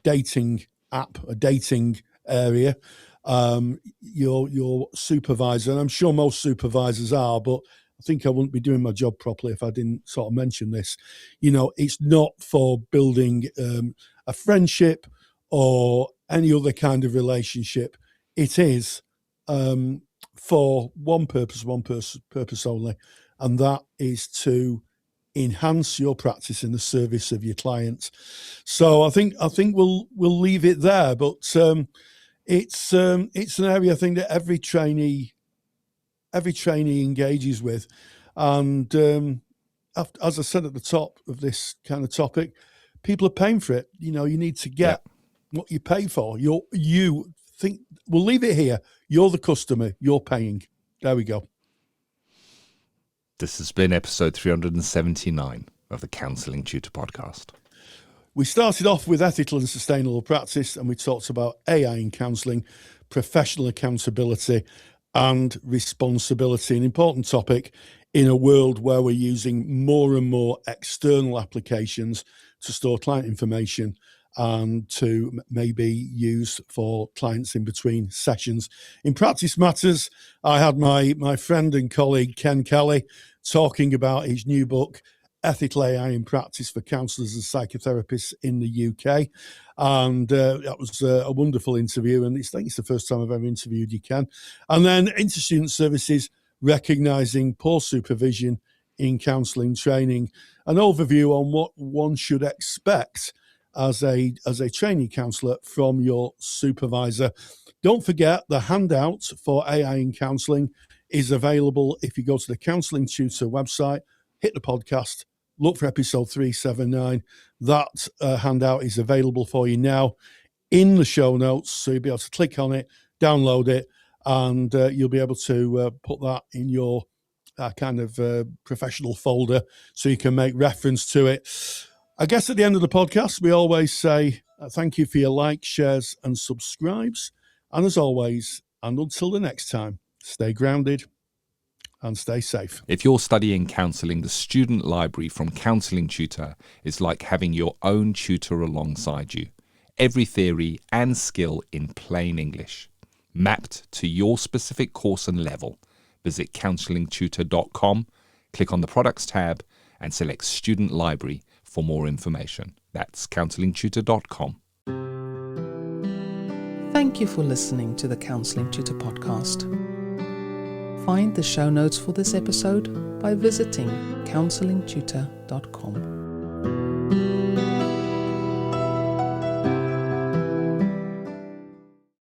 dating app, a dating area. Your supervisor, and I'm sure most supervisors are, but I think I wouldn't be doing my job properly if I didn't sort of mention this. It's not for building a friendship or any other kind of relationship. It is for one purpose only, and that is to enhance your practice in the service of your clients. So I think we'll leave it there. But it's an area I think that every trainee engages with, and as I said at the top of this kind of topic, people are paying for it. You need to get what you pay for. We'll leave it here. You're the customer. You're paying. There we go.
This has been episode 379 of the Counselling Tutor Podcast.
We started off with ethical and sustainable practice, and we talked about AI in counselling, professional accountability and responsibility, an important topic in a world where we're using more and more external applications to store client information and to maybe use for clients in between sessions. In Practice Matters, I had my friend and colleague Ken Kelly talking about his new book, Ethical AI in Practice for Counsellors and Psychotherapists in the UK. And that was a wonderful interview. And I think it's the first time I've ever interviewed you, Ken. And then Inter-Student Services, recognising poor supervision in counselling training, an overview on what one should expect as a trainee counsellor from your supervisor. Don't forget, the handout for AI in counselling is available if you go to the Counselling Tutor website, hit the podcast, look for episode 379. That handout is available for you now in the show notes, so you'll be able to click on it, download it, and you'll be able to put that in your professional folder so you can make reference to it. I guess at the end of the podcast, we always say thank you for your likes, shares, and subscribes. And as always, and until the next time, stay grounded and stay safe.
If you're studying counselling, the student library from Counselling Tutor is like having your own tutor alongside you. Every theory and skill in plain English, mapped to your specific course and level. Visit counsellingtutor.com, click on the Products tab, and select Student Library for more information. That's counsellingtutor.com.
Thank you for listening to the Counselling Tutor Podcast. Find the show notes for this episode by visiting counsellingtutor.com.